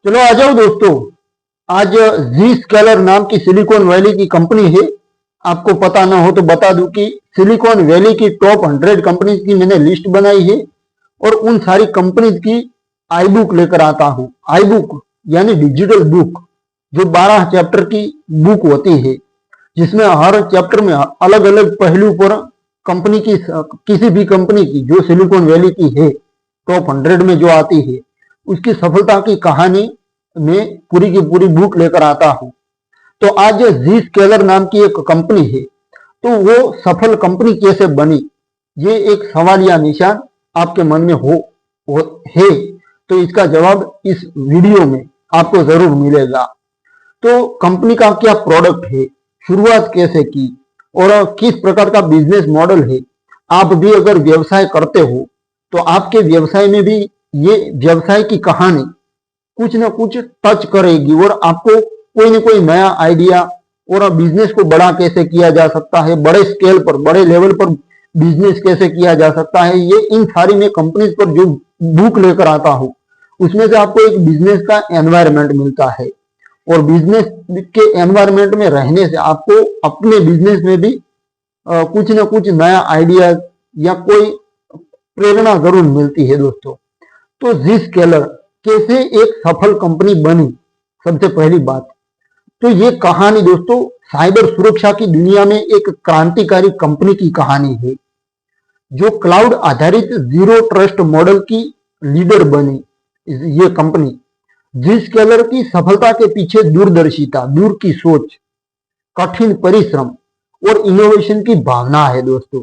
चलो आ जाओ दोस्तों। आज जी स्केलर नाम की सिलिकॉन वैली की कंपनी है। आपको पता ना हो तो बता दूं कि सिलिकॉन वैली की टॉप 100 कंपनीज की मैंने लिस्ट बनाई है और उन सारी कंपनीज की आई बुक लेकर आता हूं। आई बुक यानी डिजिटल बुक, जो 12 चैप्टर की बुक होती है, जिसमें हर चैप्टर में अलग अलग पहलू पर कंपनी की, किसी भी कंपनी की जो सिलिकॉन वैली की है, टॉप 100 में जो आती है, उसकी सफलता की कहानी में पूरी की पूरी बुक लेकर आता हूं। तो आज जी स्केलर नाम की एक कंपनी है, तो वो सफल कंपनी कैसे बनी, ये एक सवाल या निशान आपके मन में हो है, तो इसका जवाब इस वीडियो में आपको जरूर मिलेगा। तो कंपनी का क्या प्रोडक्ट है, शुरुआत कैसे की और किस प्रकार का बिजनेस मॉडल है। आप भी अगर व्यवसाय करते हो तो आपके व्यवसाय में भी ये व्यवसाय की कहानी कुछ ना कुछ टच करेगी और आपको कोई ना कोई नया आइडिया और बिजनेस को बड़ा कैसे किया जा सकता है, बड़े स्केल पर, बड़े लेवल पर बिजनेस कैसे किया जा सकता है, ये इन सारी में कंपनीज पर जो बुक लेकर आता हूं, उसमें से आपको एक बिजनेस का एनवायरनमेंट मिलता है। और बिजनेस के एनवायरनमेंट में रहने से आपको अपने बिजनेस में भी कुछ ना कुछ नया आइडिया या कोई प्रेरणा जरूर मिलती है दोस्तों। तो जी स्केलर कैसे एक सफल कंपनी बनी, सबसे पहली बात तो ये कहानी दोस्तों साइबर सुरक्षा की दुनिया में एक क्रांतिकारी कंपनी की कहानी है, जो क्लाउड आधारित जीरो ट्रस्ट मॉडल की लीडर बनी। ये कंपनी जी स्केलर की सफलता के पीछे दूरदर्शिता, दूर की सोच, कठिन परिश्रम और इनोवेशन की भावना है दोस्तों।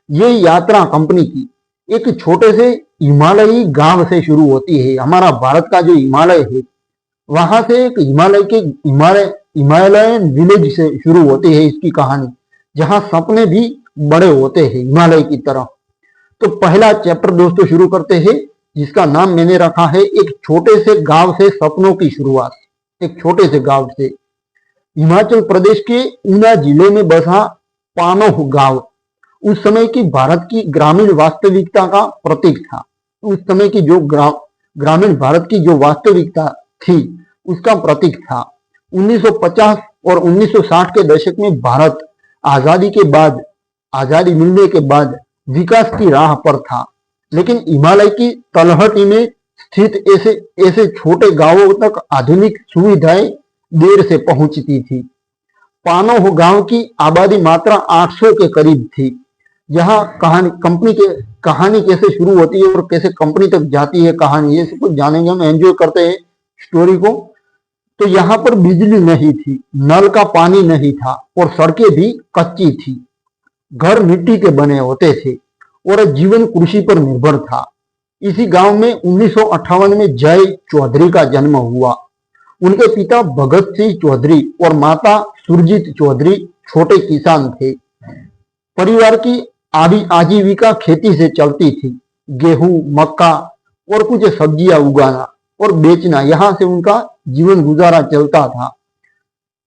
ये यात्रा कंपनी की एक छोटे से हिमालयी गांव से शुरू होती है। हमारा भारत का जो हिमालय है, वहां से एक हिमालयन विलेज से शुरू होती है इसकी कहानी, जहां सपने भी बड़े होते हैं हिमालय की तरह। तो पहला चैप्टर दोस्तों शुरू करते हैं, जिसका नाम मैंने रखा है एक छोटे से गांव से सपनों की शुरुआत। एक छोटे से गांव से, हिमाचल प्रदेश के ऊना जिले में बसा पानोह गांव उस समय की भारत की ग्रामीण वास्तविकता का प्रतीक था। उस समय की जो ग्रामीण भारत की जो वास्तविकता थी, उसका प्रतीक था। 1950 और 1960 के दशक में भारत आजादी मिलने के बाद विकास की राह पर था, लेकिन हिमालय की तलहटी में स्थित ऐसे छोटे गांवों तक आधुनिक सुविधाएं देर से पहुंचती थी। पानोह गांव की आबादी मात्र 800 के करीब थी। यहाँ कंपनी के कहानी कैसे शुरू होती है और कैसे कंपनी तक जाती है कहानी, ये सब कुछ जानेंगे, हम एंजॉय करते हैं स्टोरी को। तो यहाँ पर बिजली नहीं थी, नल का पानी नहीं था और सड़कें भी कच्ची थी। घर मिट्टी के बने होते थे और जीवन कृषि पर निर्भर था। इसी गांव में 1958 में जय चौधरी का जन्म हुआ। उनके पिता भगत सिंह चौधरी और माता सुरजीत चौधरी छोटे किसान थे। परिवार की आजीविका खेती से चलती थी। गेहूं, मक्का और कुछ सब्जियां उगाना और बेचना, यहां से उनका जीवन गुजारा चलता था।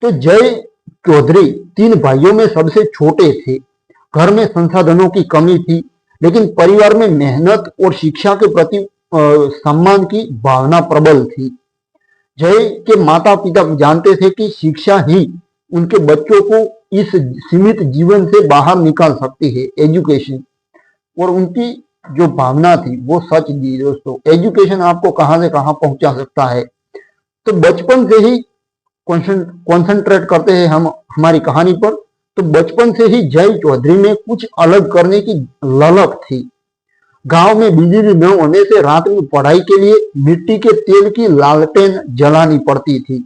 तो जय चौधरी 3 भाइयों में सबसे छोटे थे। घर में संसाधनों की कमी थी, लेकिन परिवार में मेहनत और शिक्षा के प्रति सम्मान की भावना प्रबल थी। जय के माता पिता जानते थे कि शिक्षा ही उनके बच्चों को इस सीमित जीवन से बाहर निकाल सकती है, एजुकेशन। और उनकी जो भावना थी वो सच थी दोस्तों। एजुकेशन आपको कहां से कहां पहुंचा सकता है। तो बचपन से ही कॉन्सेंट्रेट करते हैं हम हमारी कहानी पर। तो बचपन से ही जय चौधरी में कुछ अलग करने की ललक थी। गांव में बिजली न होने से रात में पढ़ाई के लिए मिट्टी के तेल की लालटेन जलानी पड़ती थी।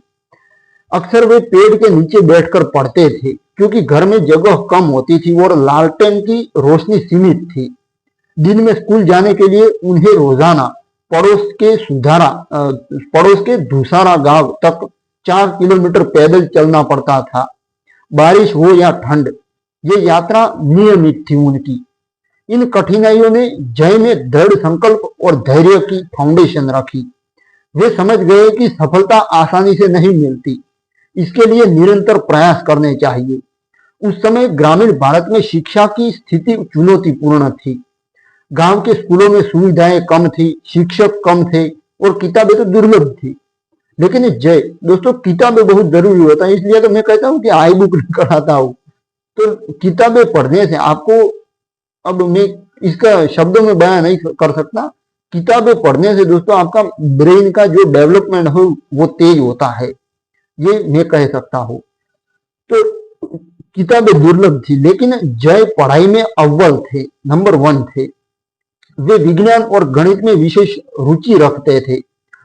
अक्सर वे पेड़ के नीचे बैठकर पढ़ते थे, क्योंकि घर में जगह कम होती थी और लालटेन की रोशनी सीमित थी। दिन में स्कूल जाने के लिए उन्हें रोजाना पड़ोस के धुसारा गांव तक 4 किलोमीटर पैदल चलना पड़ता था। बारिश हो या ठंड, ये यात्रा नियमित थी उनकी। इन कठिनाइयों ने जय में दृढ़ संकल्प और धैर्य की फाउंडेशन रखी। वे समझ गए कि सफलता आसानी से नहीं मिलती, इसके लिए निरंतर प्रयास करने चाहिए। उस समय ग्रामीण भारत में शिक्षा की स्थिति चुनौतीपूर्ण थी। गांव के स्कूलों में सुविधाएं कम थी, शिक्षक कम थे और किताबें तो दुर्लभ थी। लेकिन ये जय दोस्तों किताबें बहुत जरूरी होता है, इसलिए तो मैं कहता हूँ कि आई बुक कराता हूँ। तो किताबें पढ़ने से आपको, अब मैं इसका शब्दों में बयान नहीं कर सकता, किताबें पढ़ने से दोस्तों आपका ब्रेन का जो डेवलपमेंट हो वो तेज होता है, ये मैं कह सकता हूँ। तो किताबें दुर्लभ थी लेकिन जय पढ़ाई में अव्वल थे, नंबर 1 थे। वे विज्ञान और गणित में विशेष रुचि रखते थे।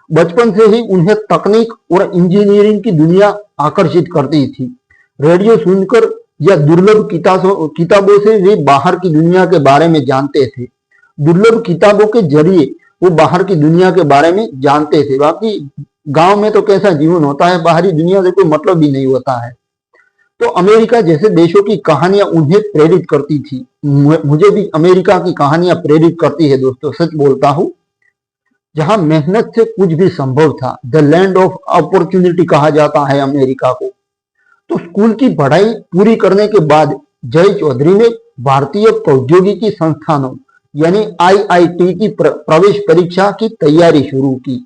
बचपन से ही उन्हें तकनीक और इंजीनियरिंग की दुनिया आकर्षित करती थी। रेडियो सुनकर या दुर्लभ किताबों से वे बाहर की दुनिया के बारे में जानते थे। दुर्लभ किताबों के जरिए वो बाहर की दुनिया के बारे में जानते थे। बाकी गांव में तो कैसा जीवन होता है, बाहरी दुनिया से कोई मतलब भी नहीं होता है। तो अमेरिका जैसे देशों की कहानियां उन्हें प्रेरित करती थी। मुझे भी अमेरिका की कहानियां प्रेरित करती है दोस्तों, सच बोलता हूं। जहां मेहनत से कुछ भी संभव था, द लैंड ऑफ अपॉर्चुनिटी कहा जाता है अमेरिका को। तो स्कूल की पढ़ाई पूरी करने के बाद जय चौधरी ने भारतीय प्रौद्योगिकी संस्थानों यानी आईआईटी की प्रवेश परीक्षा की तैयारी शुरू की।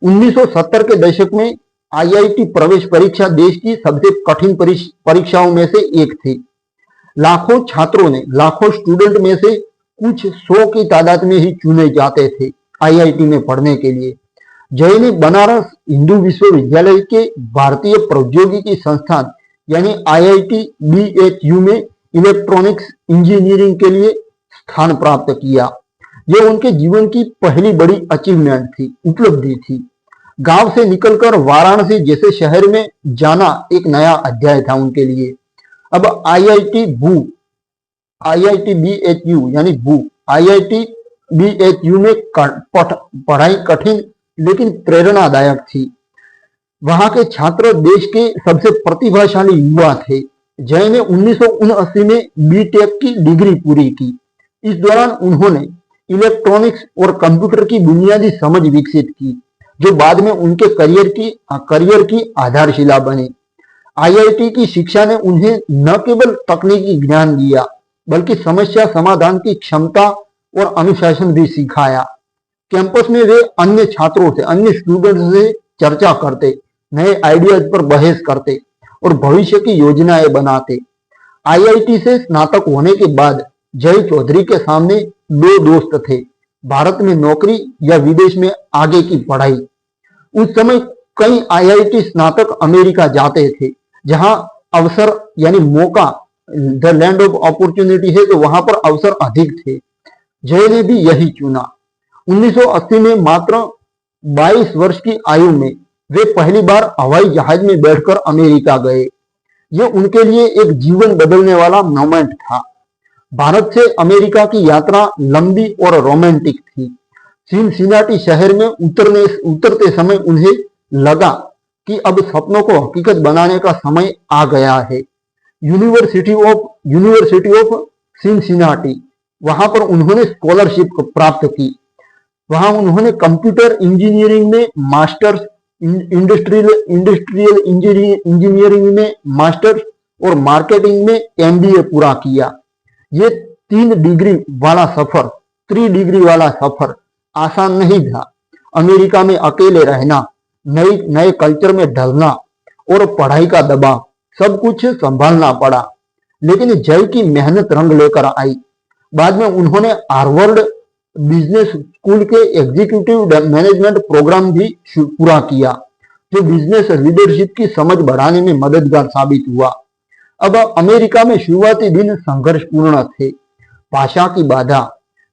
1970 के दशक में आईआईटी प्रवेश परीक्षा देश की सबसे कठिन परीक्षाओं में से एक थी। लाखों छात्रों ने, लाखों स्टूडेंट में से कुछ 100 की तादाद में ही चुने जाते थे आईआईटी में पढ़ने के लिए। जय ने बनारस हिंदू विश्वविद्यालय के भारतीय प्रौद्योगिकी संस्थान यानी आईआईटी बीएचयू में इलेक्ट्रॉनिक्स इंजीनियरिंग के लिए स्थान प्राप्त किया। यह उनके जीवन की पहली बड़ी अचीवमेंट थी, उपलब्धि थी। गांव से निकलकर वाराणसी जैसे शहर में जाना एक नया अध्याय था उनके लिए। अब आईआईटी बीएचयू यानी आईआईटी बीएचयू में पढ़ाई कठिन लेकिन प्रेरणादायक थी। वहां के छात्र देश के सबसे प्रतिभाशाली युवा थे। जय ने 1979 में बीटेक की डिग्री पूरी की। इस दौरान उन्होंने इलेक्ट्रॉनिक्स और कंप्यूटर की बुनियादी समझ विकसित की, जो बाद में उनके करियर की आधारशिला बनी। आईआईटी की शिक्षा ने उन्हें न केवल तकनीकी ज्ञान दिया, बल्कि समस्या समाधान की क्षमता और अनुशासन भी सिखाया। कैंपस में वे अन्य छात्रों से, अन्य स्टूडेंट्स से चर्चा करते, नए आइडियाज पर बहस करते और भविष्य की योजनाएं बनाते। आईआईटी से स्नातक होने के बाद जय चौधरी के सामने 2 दोस्त थे, भारत में नौकरी या विदेश में आगे की पढ़ाई। उस समय कई आईआईटी स्नातक अमेरिका जाते थे, जहां अवसर यानी मौका, द लैंड ऑफ अपॉर्चुनिटी है, तो वहां पर अवसर अधिक थे। जय ने भी यही चुना। 1980 में मात्र 22 वर्ष की आयु में वे पहली बार हवाई जहाज में बैठकर अमेरिका गए। ये उनके लिए एक जीवन बदलने वाला मोमेंट था। भारत से अमेरिका की यात्रा लंबी और रोमांटिक थी। सिनसिनाटी शहर में उतरते समय उन्हें लगा कि अब सपनों को हकीकत बनाने का समय आ गया है। यूनिवर्सिटी ऑफ सिनसिनाटी, वहां पर उन्होंने स्कॉलरशिप प्राप्त की। वहां उन्होंने कंप्यूटर इंजीनियरिंग में मास्टर्स, इंडस्ट्रियल इंजीनियरिंग में मास्टर्स और मार्केटिंग में एमबीए पूरा किया। ये 3 डिग्री वाला सफर आसान नहीं था। अमेरिका में अकेले रहना, नए कल्चर में ढलना और पढ़ाई का दबाव, सब कुछ संभालना पड़ा। लेकिन जय की मेहनत रंग लेकर आई। बाद में उन्होंने हार्वर्ड बिजनेस स्कूल के एग्जीक्यूटिव मैनेजमेंट प्रोग्राम भी पूरा किया, जो बिजनेस लीडरशिप की समझ बढ़ाने में मददगार साबित हुआ। अब अमेरिका में शुरुआती दिन संघर्षपूर्ण थे। भाषा की बाधा,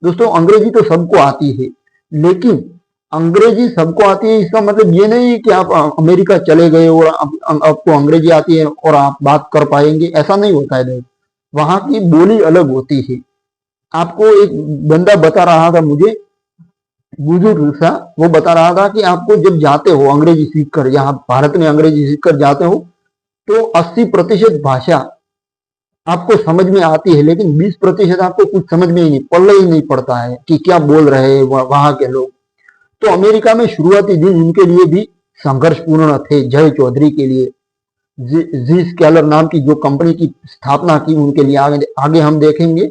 दोस्तों अंग्रेजी तो सबको आती है, लेकिन अंग्रेजी सबको आती है इसका मतलब ये नहीं कि आप अमेरिका चले गए और आपको अंग्रेजी आती है और आप बात कर पाएंगे, ऐसा नहीं होता है दोस्त। वहां की बोली अलग होती है। आपको एक बंदा बता रहा था, मुझे बुजुर्ग सा, वो बता रहा था कि आपको जब जाते हो अंग्रेजी सीखकर, यहाँ भारत में अंग्रेजी सीखकर जाते हो, तो 80% भाषा आपको समझ में आती है, लेकिन 20% आपको कुछ समझ में ही नहीं, पल्ले ही नहीं पड़ता है कि क्या बोल रहे हैं वहां के लोग। तो अमेरिका में शुरुआती दिन उनके लिए भी संघर्षपूर्ण थे। जय चौधरी के लिए जी स्केलर नाम की जो कंपनी की स्थापना की, उनके लिए आगे हम देखेंगे।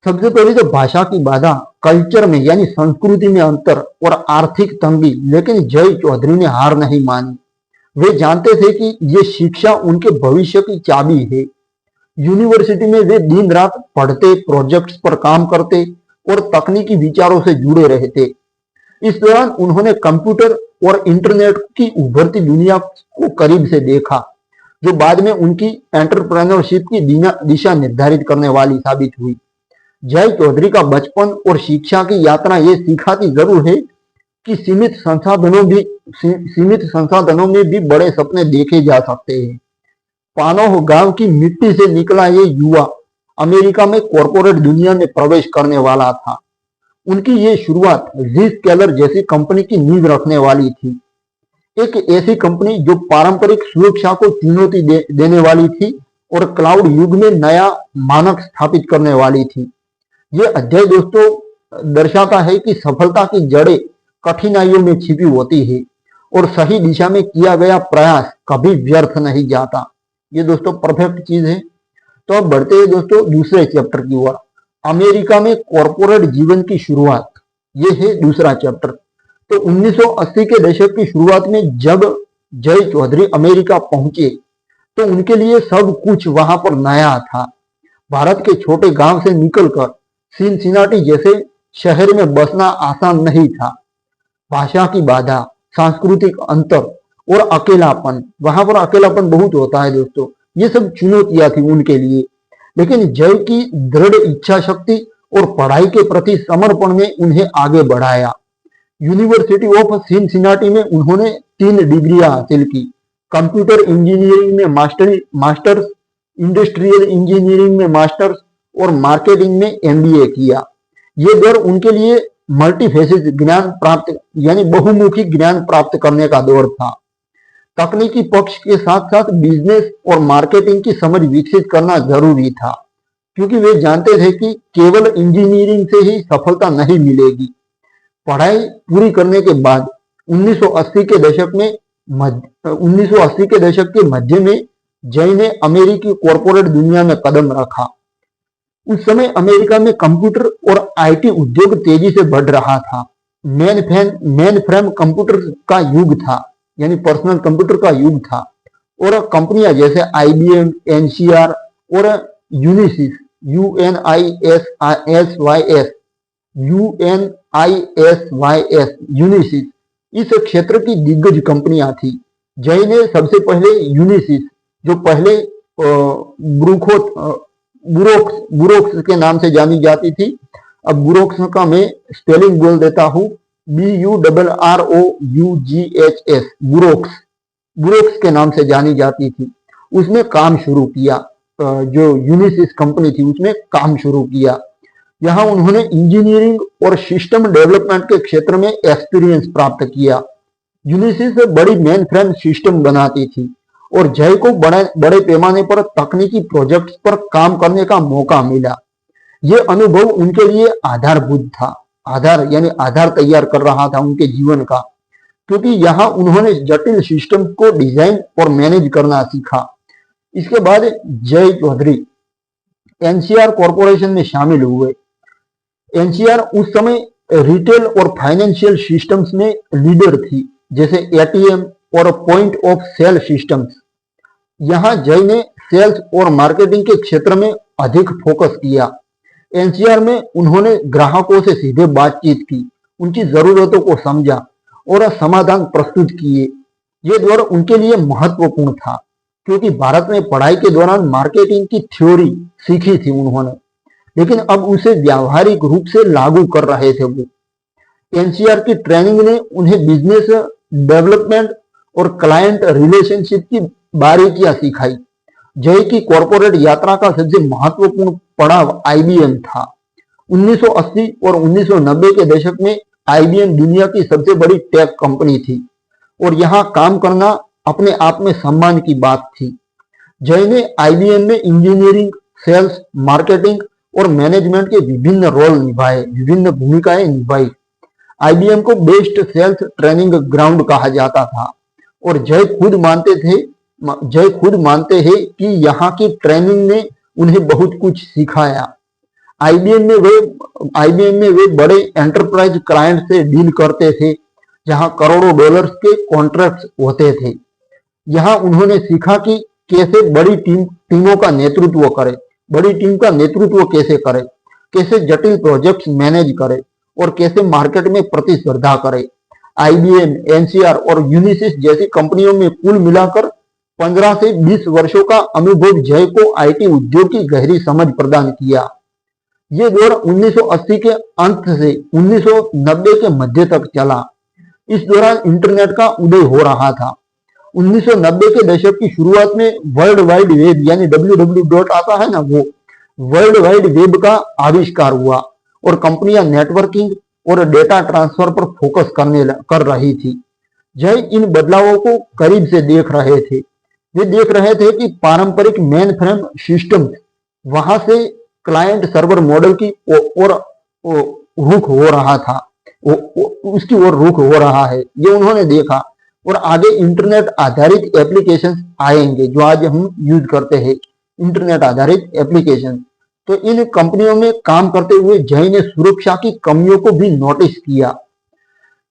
सबसे पहले तो भाषा की बाधा, कल्चर में यानी संस्कृति में अंतर और आर्थिक तंगी, लेकिन जय चौधरी ने हार नहीं मानी। वे जानते थे कि ये शिक्षा उनके भविष्य की चाबी है। यूनिवर्सिटी में वे दिन रात पढ़ते, प्रोजेक्ट्स पर काम करते और तकनीकी विचारों से जुड़े रहते। इस दौरान उन्होंने कंप्यूटर और इंटरनेट की उभरती दुनिया को करीब से देखा, जो बाद में उनकी एंटरप्रेन्योरशिप की दिशा निर्धारित करने वाली साबित हुई। जय चौधरी का बचपन और शिक्षा की यात्रा ये सिखाती जरूर है कि सीमित संसाधनों में भी बड़े सपने देखे जा सकते हैं। पानोह गांव की मिट्टी से निकला ये युवा अमेरिका में कॉरपोरेट दुनिया में प्रवेश करने वाला था। उनकी ये शुरुआत Zscaler जैसी कंपनी की नींव रखने वाली थी, एक ऐसी कंपनी जो पारंपरिक सुरक्षा को चुनौती देने वाली थी और क्लाउड युग में नया मानक स्थापित करने वाली थी। ये अध्याय दोस्तों दर्शाता है कि सफलता की जड़ें कठिनाइयों में छिपी होती है और सही दिशा में किया गया प्रयास कभी व्यर्थ नहीं जाता। ये दोस्तों परफेक्ट चीज है। तो अब बढ़ते हैं दोस्तों दूसरे चैप्टर की ओर, अमेरिका में कॉरपोरेट जीवन की शुरुआत। ये है दूसरा चैप्टर। तो 1980 के दशक की शुरुआत में जब जय चौधरी अमेरिका पहुंचे तो उनके लिए सब कुछ वहां पर नया था। भारत के छोटे गांव से निकलकर सिनसिनाटी जैसे शहर में बसना आसान नहीं था। भाषा की बाधा, सांस्कृतिक अंतर और अकेलापन, वहां पर अकेलापन बहुत होता है दोस्तों, ये सब चुनौतियां थी उनके लिए। लेकिन जय की दृढ़ इच्छा शक्ति और पढ़ाई के प्रति समर्पण ने उन्हें आगे बढ़ाया। यूनिवर्सिटी ऑफ सिनसिनाटी में उन्होंने 3 डिग्रियां हासिल की, कंप्यूटर इंजीनियरिंग में मास्टर्स, इंडस्ट्रियल इंजीनियरिंग में मास्टर्स और मार्केटिंग में MBA किया। ये दौर उनके लिए मल्टीफेसिड ज्ञान प्राप्त यानी बहुमुखी ज्ञान प्राप्त करने का दौर था। तकनीकी पक्ष के साथ साथ बिजनेस और मार्केटिंग की समझ विकसित करना जरूरी था, क्योंकि वे जानते थे कि केवल इंजीनियरिंग से ही सफलता नहीं मिलेगी। पढ़ाई पूरी करने के बाद 1980 के दशक के मध्य में जय ने अमेरिकी कॉरपोरेट दुनिया में कदम रखा। उस समय अमेरिका में कंप्यूटर और IT उद्योग तेजी से बढ़ रहा था। मेन फ्रेम कंप्यूटर का युग था, यानी पर्सनल कंप्यूटर का युग था, और कंपनियां जैसे IBM, NCR और यूनिसिस यूनिसिस इस क्षेत्र की दिग्गज कंपनियां थी। जय ने सबसे पहले यूनिसिस, जो पहले बुरोक्स के नाम से जानी जाती थी, अब बुरोक्स का मैं स्पेलिंग बोल देता हूं, BURROUGHS, बुरोक्स के नाम से जानी जाती थी। उसमें काम शुरू किया, जो यूनिसिस कंपनी थी उसमें काम शुरू किया। यहाँ उन्होंने इंजीनियरिंग और सिस्टम डेवलपमेंट के क्षेत्र में एक्सपीरियंस प्राप्त किया। यूनिसिस बड़ी मेन फ्रेम सिस्टम बनाती थी और जय को बड़े पैमाने पर तकनीकी प्रोजेक्ट्स पर काम करने का मौका मिला। ये अनुभव उनके लिए आधारभूत था, आधार तैयार कर रहा था उनके जीवन का, क्योंकि यहाँ उन्होंने जटिल सिस्टम को डिजाइन और मैनेज करना सीखा। इसके बाद जय चौधरी NCR कॉरपोरेशन में शामिल हुए। NCR उस समय रिटेल और फाइनेंशियल सिस्टम्स में लीडर थी, जैसे ATM और पॉइंट ऑफ सेल सिस्टम्स। यहाँ जय ने सेल्स और मार्केटिंग के क्षेत्र में अधिक फोकस किया। NCR में उन्होंने ग्राहकों से सीधे बातचीत की, उनकी जरूरतों को समझा और समाधान प्रस्तुत किए। ये दौर उनके लिए महत्वपूर्ण था, क्योंकि भारत में पढ़ाई के दौरान मार्केटिंग की थ्योरी सीखी थी उन्होंने, लेकिन अब उसे व्यावहारिक रूप से लागू कर रहे थे वो। NCR की ट्रेनिंग ने उन्हें बिजनेस डेवलपमेंट और क्लाइंट रिलेशनशिप की बारीकियां सिखाई। जय की कॉरपोरेट यात्रा का सबसे महत्वपूर्ण पड़ाव IBM था। 1980 और 1990 के दशक में IBM दुनिया की सबसे बड़ी टेक कंपनी थी और यहाँ काम करना अपने आप में सम्मान की बात थी। जय ने IBM में इंजीनियरिंग, सेल्स, मार्केटिंग और मैनेजमेंट के विभिन्न भूमिकाएं निभाई। IBM को बेस्ट सेल्स ट्रेनिंग ग्राउंड कहा जाता था और जय खुद मानते हैं कि यहाँ की ट्रेनिंग ने उन्हें बहुत कुछ सिखाया। आईबीएम में वे बड़े एंटरप्राइज क्लाइंट से डील करते थे, जहां करोड़ों डॉलर्स के कॉन्ट्रैक्ट्स होते थे। यहाँ उन्होंने सीखा कि कैसे टीमों का नेतृत्व करें, बड़ी टीम का नेतृत्व कैसे करें, कैसे जटिल प्रोजेक्ट्स मैनेज करें और कैसे मार्केट में प्रतिस्पर्धा करें। आईबीएम, एनसीआर और यूनिसिस जैसी कंपनियों में कुल मिलाकर 15 से 20 वर्षों का अनुभव जय को आईटी उद्योग की गहरी समझ प्रदान किया। ये दौर 1980 के अंत से 1990 के मध्य तक चला। इस दौरान इंटरनेट का उदय हो रहा था। 1990 के दशक की शुरुआत में वर्ल्ड वाइड वेब यानी www आता है ना, वो वर्ल्ड वाइड वेब का आविष्कार हुआ और कंपनियां नेटवर्किंग और डेटा ट्रांसफर पर फोकस कर रही थी। जय इन बदलावों को करीब से देख रहे थे। वे देख रहे थे कि पारंपरिक मेन फ्रेम सिस्टम वहां से क्लाइंट सर्वर मॉडल की और रुख हो रहा था, उसकी ओर रुख हो रहा है, ये उन्होंने देखा। और आगे इंटरनेट आधारित एप्लीकेशन आएंगे, जो आज हम यूज करते हैं, इंटरनेट आधारित एप्लीकेशन। तो इन कंपनियों में काम करते हुए जय ने सुरक्षा की कमियों को भी नोटिस किया।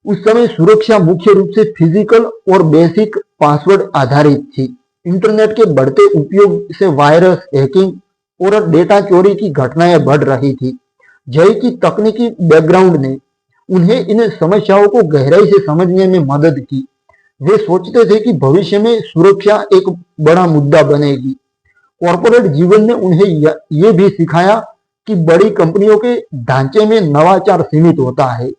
उस समय सुरक्षा मुख्य रूप से फिजिकल और बेसिक पासवर्ड आधारित थी। इंटरनेट के बढ़ते उपयोग से वायरस, हैकिंग और डेटा चोरी की घटनाएं बढ़ रही थी। जय की तकनीकी बैकग्राउंड ने उन्हें इन समस्याओं को गहराई से समझने में मदद की। वे सोचते थे कि भविष्य में सुरक्षा एक बड़ा मुद्दा बनेगी। कॉर्पोरेट जीवन ने उन्हें यह भी सिखाया कि बड़ी कंपनियों के ढांचे में नवाचार सीमित होता है।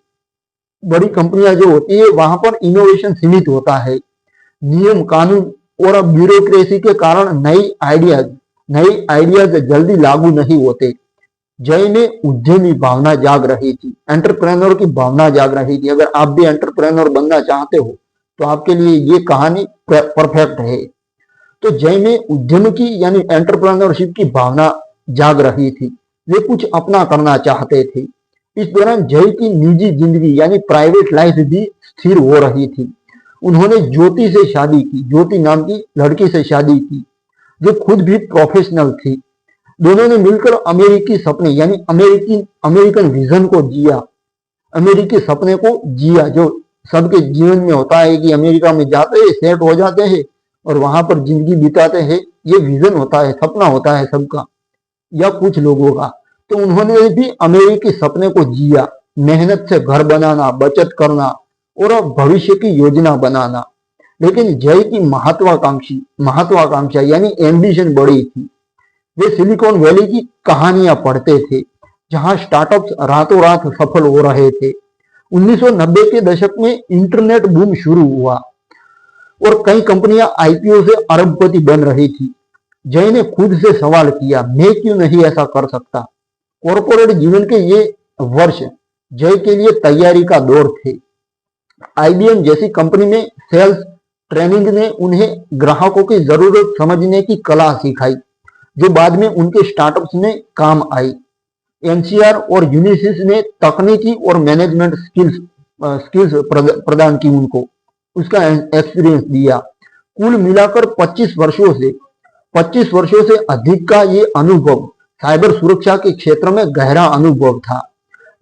बड़ी कंपनियां जो होती है वहां पर इनोवेशन सीमित होता है। नियम, कानून और ब्यूरोक्रेसी के कारण नई आइडियाज जल्दी लागू नहीं होते। जय में उद्यमी भावना जाग रही थी, एंटरप्रेन्योर की भावना जाग रही थी। अगर आप भी एंटरप्रेन्योर बनना चाहते हो तो आपके लिए ये कहानी परफेक्ट है। तो जय में उद्यम की यानी एंटरप्रेन्योरशिप की भावना जाग रही थी। वे कुछ अपना करना चाहते थे। इस दौरान जय की निजी जिंदगी यानी प्राइवेट लाइफ भी स्थिर हो रही थी। उन्होंने ज्योति से शादी की, ज्योति नाम की लड़की से शादी की, जो खुद भी प्रोफेशनल थी। दोनों ने मिलकर अमेरिकी सपने यानी अमेरिकन विजन को जिया, अमेरिकी सपने को जिया, जो सबके जीवन में होता है कि अमेरिका में जाते हैं, सेट हो जाते हैं और वहां पर जिंदगी बिताते हैं। ये विजन होता है, सपना होता है सबका या कुछ लोगों का। तो उन्होंने भी अमेरिकी सपने को जिया, मेहनत से घर बनाना, बचत करना और भविष्य की योजना बनाना। लेकिन जय की महत्वाकांक्षा यानी एम्बिशन बड़ी थी। वे सिलिकॉन वैली की कहानियां पढ़ते थे, जहां स्टार्टअप्स रातों रात सफल हो रहे थे। 1990 के दशक में इंटरनेट बूम शुरू हुआ और कई कंपनियां आईपीओ से अरबपति बन रही थी। जय ने खुद से सवाल किया, मैं क्यों नहीं ऐसा कर सकता। कॉर्पोरेट जीवन के ये वर्ष जय के लिए तैयारी का दौर थे। आईबीएम जैसी कंपनी में सेल्स ट्रेनिंग ने उन्हें ग्राहकों की जरूरत समझने की कला सिखाई, जो बाद में उनके स्टार्टअप्स में काम आई। एनसीआर और यूनिसिस ने तकनीकी और मैनेजमेंट स्किल्स प्रदान की उनको, उसका एक्सपीरियंस दिया। कुल मिलाकर 25 वर्षों से अधिक का ये अनुभव साइबर सुरक्षा के क्षेत्र में गहरा अनुभव था।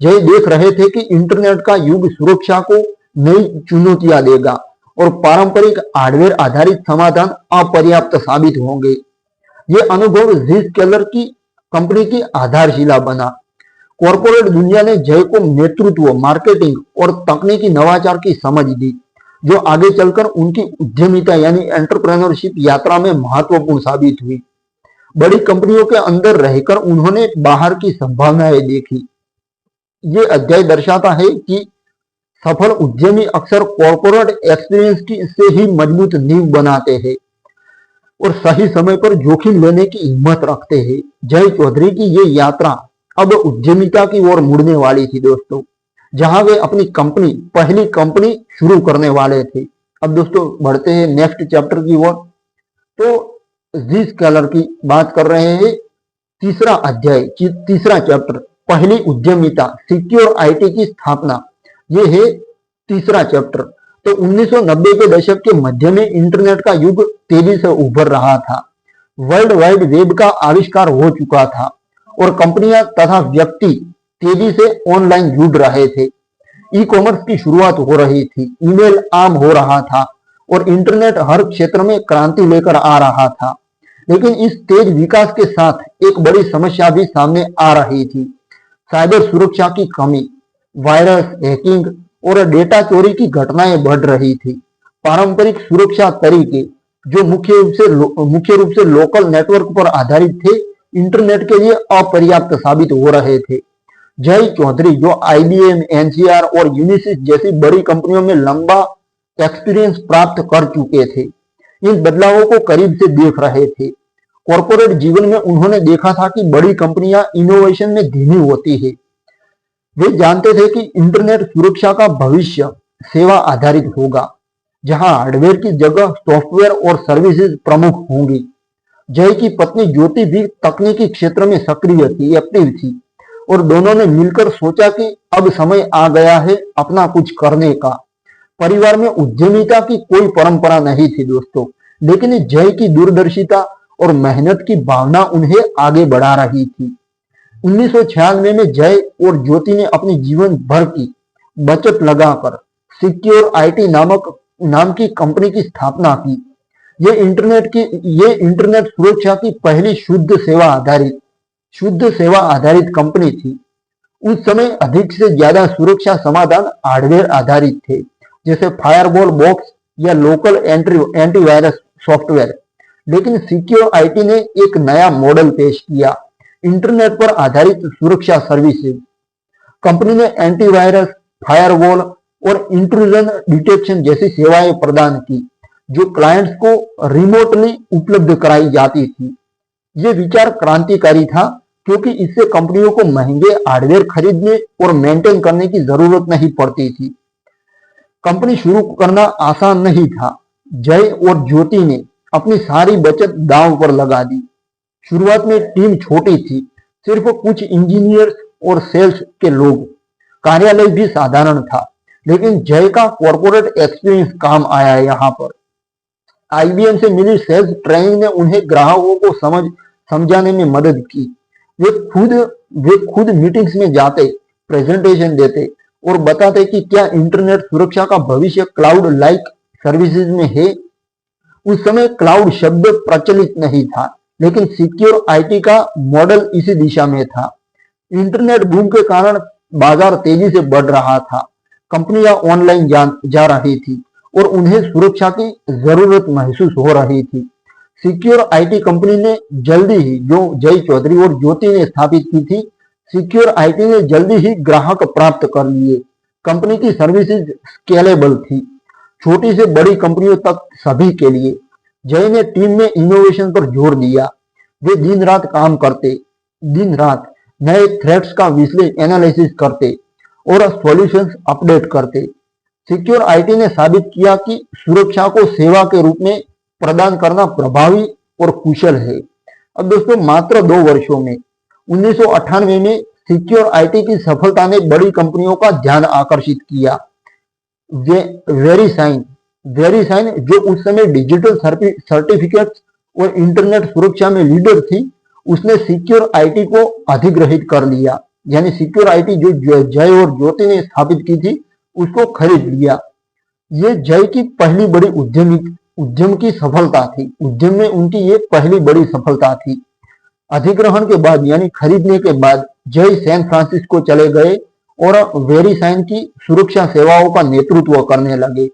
जय देख रहे थे कि इंटरनेट का युग सुरक्षा को नई चुनौतियां देगा और पारंपरिक हार्डवेयर आधारित समाधान अपर्याप्त साबित होंगे। ये अनुभव ज़ीस्केलर की कंपनी की आधारशिला बना। कॉर्पोरेट दुनिया ने जय को नेतृत्व, मार्केटिंग और तकनीकी नवाचार की समझ दी, जो आगे चलकर उनकी उद्यमिता यानी एंटरप्रेन्योरशिप यात्रा में महत्वपूर्ण साबित हुई। बड़ी कंपनियों के अंदर रहकर उन्होंने बाहर की संभावनाएं देखी। ये अध्याय दर्शाता है कि सफल उद्यमी अक्सर कॉर्पोरेट एक्सपीरियंस की से ही मजबूत नींव बनाते हैं और सही समय पर जोखिम लेने की हिम्मत रखते हैं। जय चौधरी की ये यात्रा अब उद्यमिता की ओर मुड़ने वाली थी दोस्तों, जहां वे अपनी पहली कंपनी शुरू करने वाले थे। अब दोस्तों बढ़ते हैं नेक्स्ट चैप्टर की ओर। तो ज़ीस्केलर की बात कर रहे हैं। तीसरा अध्याय, तीसरा चैप्टर, पहली उद्यमिता, सिक्योर आईटी की स्थापना, ये है तीसरा चैप्टर। तो 1990 के दशक के मध्य में इंटरनेट का युग तेजी से उभर रहा था। वर्ल्ड वाइड वेब का आविष्कार हो चुका था और कंपनियां तथा व्यक्ति तेजी से ऑनलाइन जुड़ रहे थे। ई कॉमर्स की शुरुआत हो रही थी, ईमेल आम हो रहा था और इंटरनेट हर क्षेत्र में क्रांति लेकर आ रहा था। लेकिन इस तेज विकास के साथ एक बड़ी समस्या भी सामने आ रही थी, साइबर सुरक्षा की कमी। वायरस, हैकिंग और डेटा चोरी की घटनाएं बढ़ रही थी। पारंपरिक सुरक्षा तरीके जो मुख्य रूप से लोकल नेटवर्क पर आधारित थे, इंटरनेट के लिए अपर्याप्त साबित हो रहे थे। जय चौधरी जो IBM, NCR और यूनिसिस जैसी बड़ी कंपनियों में लंबा एक्सपीरियंस प्राप्त कर चुके थे, इन बदलावों को करीब से देख रहे थे। कॉर्पोरेट जीवन में उन्होंने देखा था कि बड़ी कंपनियां इनोवेशन में धीमी होती है। वे जानते थे कि इंटरनेट सुरक्षा का भविष्य सेवा आधारित होगा, जहां हार्डवेयर की जगह सॉफ्टवेयर और सर्विसेज प्रमुख होंगी। जय की पत्नी ज्योति भी तकनीकी क्षेत्र में सक्रिय थी, एक्टिव थी, और दोनों ने मिलकर सोचा कि अब समय आ गया है अपना कुछ करने का। परिवार में उद्यमिता की कोई परंपरा नहीं थी दोस्तों, लेकिन जय की दूरदर्शिता और मेहनत की भावना उन्हें आगे बढ़ा रही थी। 1996 में जय और ज्योति ने अपनी जीवन भर की बचत लगाकर सिक्योर IT नाम की कंपनी की स्थापना की। ये इंटरनेट सुरक्षा की पहली शुद्ध सेवा आधारित कंपनी थी। उस समय अधिक से ज्यादा सुरक्षा समाधान हार्डवेयर आधारित थे, जैसे फायरवॉल बॉक्स या लोकल एंटीवायरस सॉफ्टवेयर। लेकिन सिक्योर IT ने एक नया मॉडल पेश किया, इंटरनेट पर आधारित सुरक्षा सर्विसेज। कंपनी ने एंटीवायरस, फायरवॉल और इंट्रूजन डिटेक्शन जैसी सेवाएं प्रदान की, जो क्लाइंट्स को रिमोटली उपलब्ध कराई जाती थी। ये विचार क्रांतिकारी था, क्योंकि इससे कंपनियों को महंगे हार्डवेयर खरीदने और मेंटेन करने की जरूरत नहीं पड़ती थी। कंपनी शुरू करना आसान नहीं था। जय और ज्योति ने अपनी सारी बचत दांव पर लगा दी। शुरुआत में टीम छोटी थी, सिर्फ कुछ इंजीनियर्स और सेल्स के लोग। कार्यालय भी साधारण था, लेकिन जय का कॉर्पोरेट एक्सपीरियंस काम आया यहाँ पर। IBM से मिली सेल्स ट्रेनिंग ने उन्हें ग्राहकों को समझाने में मदद की। वे खुद मीटिंग्स में जाते, प्रेजेंटेशन देते और बताते कि क्या इंटरनेट सुरक्षा का भविष्य क्लाउड लाइक सर्विसेज में है। उस समय क्लाउड शब्द प्रचलित नहीं था, लेकिन सिक्योर IT का मॉडल इसी दिशा में था। इंटरनेट बूम के कारण बाजार तेजी से बढ़ रहा था, कंपनियां ऑनलाइन जा रही थी और उन्हें सुरक्षा की जरूरत महसूस हो रही थी। सिक्योर IT कंपनी ने जल्दी ही, जो जय चौधरी और ज्योति ने स्थापित की थी, सिक्योर IT ने जल्दी ही ग्राहक प्राप्त कर लिए। कंपनी की सर्विसेज स्केलेबल थी, छोटी से बड़ी कंपनियों तक सभी के लिए। जय ने टीम में इनोवेशन पर जोर दिया। वे दिन रात नए थ्रेट्स का एनालिसिस करते और सॉल्यूशंस अपडेट करते। सिक्योर IT ने साबित किया कि सुरक्षा को सेवा के रूप में प्रदान करना प्रभावी और कुशल है। अब दोस्तों, मात्र 2 वर्षों में 1998 में सिक्योर IT की सफलता ने बड़ी कंपनियों का ध्यान आकर्षित किया। वेरीसाइन जो उस समय डिजिटल सर्टिफिकेट्स और इंटरनेट सुरक्षा में लीडर थी, उसने सिक्योर IT को अधिग्रहित कर लिया। यानी सिक्योर IT जो जय और ज्योति ने स्थापित की थी, उसको खरीद लिया। ये जय की पहली बड़ी उद्यम की सफलता थी। उद्यम में उनकी ये पहली बड़ी सफलता थी। अधिग्रहण के बाद यानी खरीदने के बाद जय सैन फ्रांसिस्को चले गए और वेरीसाइन की सुरक्षा सेवाओं का नेतृत्व करने लगे।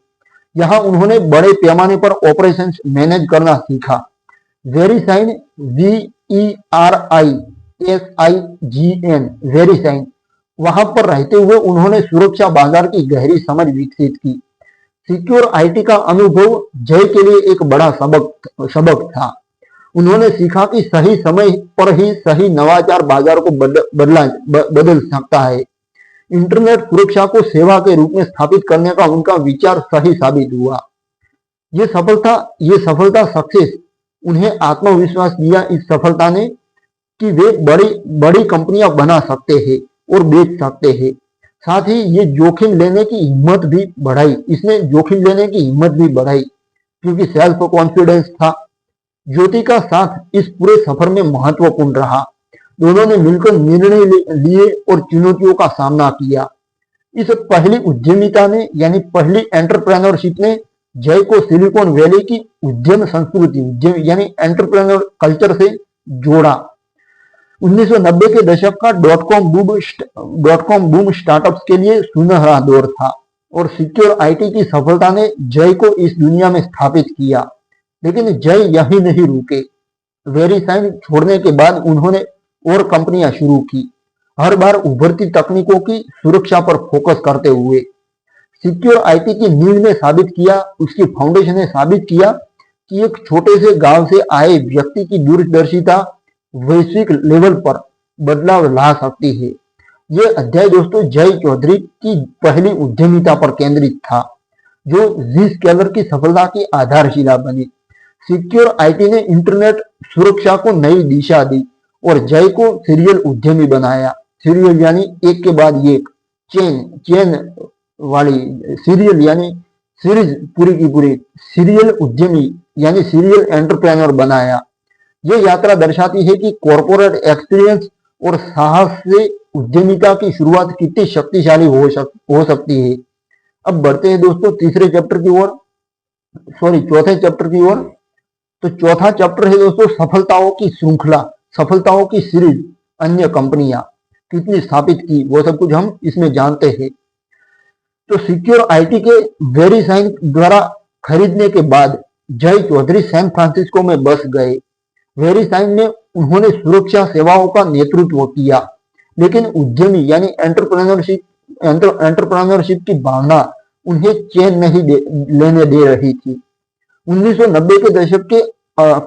यहाँ उन्होंने बड़े पैमाने पर ऑपरेशंस मैनेज करना सीखा। वेरीसाइन वेरीसाइन वहां पर रहते हुए उन्होंने सुरक्षा बाजार की गहरी समझ विकसित की। सिक्योर IT का अनुभव जय के लिए एक बड़ा सबक था। उन्होंने सीखा कि सही समय पर ही सही नवाचार बाजार को बदल सकता है। इंटरनेट सुरक्षा को सेवा के रूप में स्थापित करने का उनका विचार सही साबित हुआ। ये सफलता सक्सेस उन्हें आत्मविश्वास दिया इस सफलता ने कि वे बड़ी कंपनियां बना सकते हैं और बेच सकते हैं। साथ ही ये जोखिम लेने की हिम्मत भी बढ़ाई। क्योंकि सेल्फ कॉन्फिडेंस था। ज्योति का साथ इस पूरे सफर में महत्वपूर्ण रहा। दोनों ने मिलकर निर्णय लिए और चुनौतियों का सामना किया। इस पहली उद्यमिता ने यानी पहली एंटरप्रेन्योरशिप ने जय को सिलिकॉन वैली की उद्यम संस्कृति उद्यम यानी एंटरप्रेन्योर कल्चर से जोड़ा। 1990 के दशक का डॉट कॉम बूम स्टार्टअप्स के लिए सुनहरा दौर था और सिक्योर आईटी की सफलता ने जय को इस दुनिया में स्थापित किया। लेकिन जय यही नहीं रुके। वेरीसाइन छोड़ने के बाद उन्होंने और कंपनियां शुरू की, हर बार उभरती तकनीकों की सुरक्षा पर फोकस करते हुए। सिक्योर आईटी की नींव ने साबित किया, उसकी फाउंडेशन ने साबित किया कि एक छोटे से गांव से आए व्यक्ति की दूरदर्शिता वैश्विक लेवल पर बदलाव ला सकती है। यह अध्याय दोस्तों जय चौधरी की पहली उद्यमिता पर केंद्रित था, जो Zscaler की सफलता की आधारशिला बनी। सिक्योर आईटी ने इंटरनेट सुरक्षा को नई दिशा दी और जय को सीरियल उद्यमी बनाया। सीरियल यानी एक के बाद एक, चेन वाली, सीरियल यानी सीरीज पूरी की पूरी, सीरियल उद्यमी यानी सीरियल एंटरप्रेन्योर बनाया। ये यात्रा दर्शाती है कि कॉर्पोरेट एक्सपीरियंस और साहस से उद्यमिता की शुरुआत कितनी शक्तिशाली हो सकती है। अब बढ़ते हैं दोस्तों चौथे चैप्टर की ओर। तो चौथा चैप्टर है दोस्तों सफलताओं की श्रृंखला, सफलताओं की सीरीज। अन्य कंपनियां कितनी स्थापित की वो सब कुछ हम इसमें जानते हैं। तो सिक्योर आईटी के वेरीसाइन द्वारा खरीदने के बाद जय चौधरी सैन फ्रांसिस्को में बस गए। वेरीसाइन में उन्होंने सुरक्षा सेवाओं का नेतृत्व किया, लेकिन उद्यमी यानी एंटरप्रेन्योरशिप की भावना उन्हें चैन नहीं लेने दे रही थी। 1990 के दशक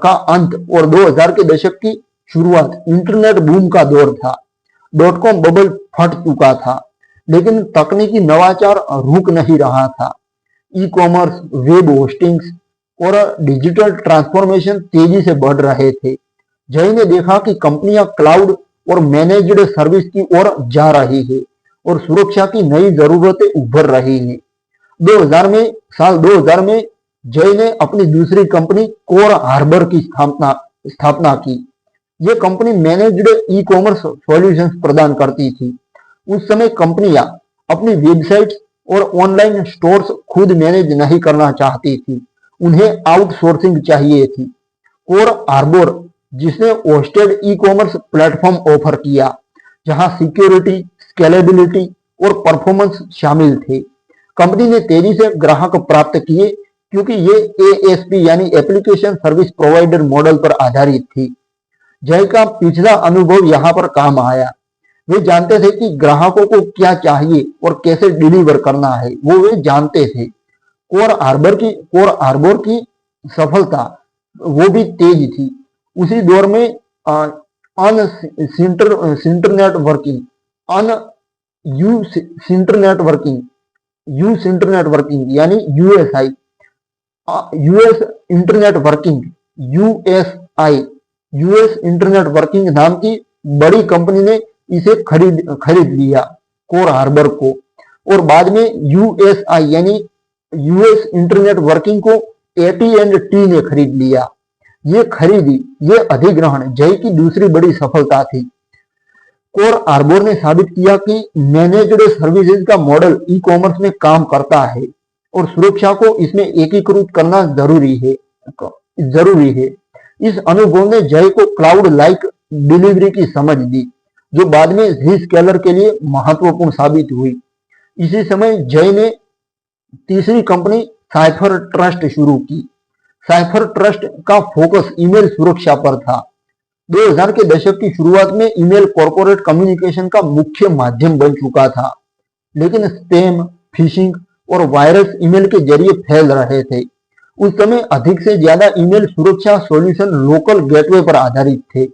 का अंत और 2000 के दशक की शुरुआत इंटरनेट बूम का दौर था। .com बबल फट चुका था, लेकिन तकनीकी नवाचार रुक नहीं रहा था। ई कॉमर्स, वेब होस्टिंग्स और डिजिटल ट्रांसफॉर्मेशन तेजी से बढ़ रहे थे। जय ने देखा कि कंपनियां क्लाउड और मैनेज्ड सर्विस की ओर जा रही है और सुरक्षा की नई जरूरतें उभर रही हैं। 2000 में जय ने अपनी दूसरी कंपनी कोर हार्बर की स्थापना की। यह company managed e commerce solutions प्रदान करती थी। उस समय कंपनियां अपनी वेबसाइट्स और ऑनलाइन स्टोर्स खुद मैनेज नहीं करना चाहती थी, उन्हें आउटसोर्सिंग चाहिए थी। कोर हार्बर जिसने hosted e commerce platform offer किया, जहां सिक्योरिटी, स्केलेबिलिटी और परफॉर्मेंस शामिल थे। कंपनी ने तेजी से ग्राहक प्राप्त किए क्योंकि ये एएसपी यानी एप्लीकेशन सर्विस प्रोवाइडर मॉडल पर आधारित थी। जय का पिछला अनुभव यहाँ पर काम आया। वे जानते थे कि ग्राहकों को क्या चाहिए और कैसे डिलीवर करना है, वो वे जानते थे। कोर हार्बर की सफलता वो भी तेज थी। उसी दौर में इंटरनेटवर्किंग यानी यूएस इंटरनेटवर्किंग नाम की बड़ी कंपनी ने इसे खरीद लिया, कोर हार्बर को, और बाद में यूएसआई यानी यूएस इंटरनेट वर्किंग को AT&T ने खरीद लिया। ये अधिग्रहण जय की दूसरी बड़ी सफलता थी। कोर हार्बर ने साबित किया कि मैनेज्ड सर्विसेज का मॉडल ई कॉमर्स में काम करता है और सुरक्षा को इसमें एकीकृत करना जरूरी है। इस अनुभव ने जय को क्लाउड लाइक डिलीवरी की समझ दी, जो बाद में Zscaler के लिए महत्वपूर्ण साबित हुई। इसी समय जय ने तीसरी कंपनी साइफर ट्रस्ट शुरू की। साइफर ट्रस्ट का फोकस ईमेल सुरक्षा पर था। 2000 के दशक की शुरुआत में ईमेल कॉर्पोरेट कम्युनिकेशन का मुख्य माध्यम बन चुका था, लेकिन स्पैम, फिशिंग और वायरस ईमेल के जरिए फैल रहे थे। उस समय अधिक से ज्यादा ईमेल सुरक्षा सॉल्यूशन लोकल गेटवे पर आधारित थे।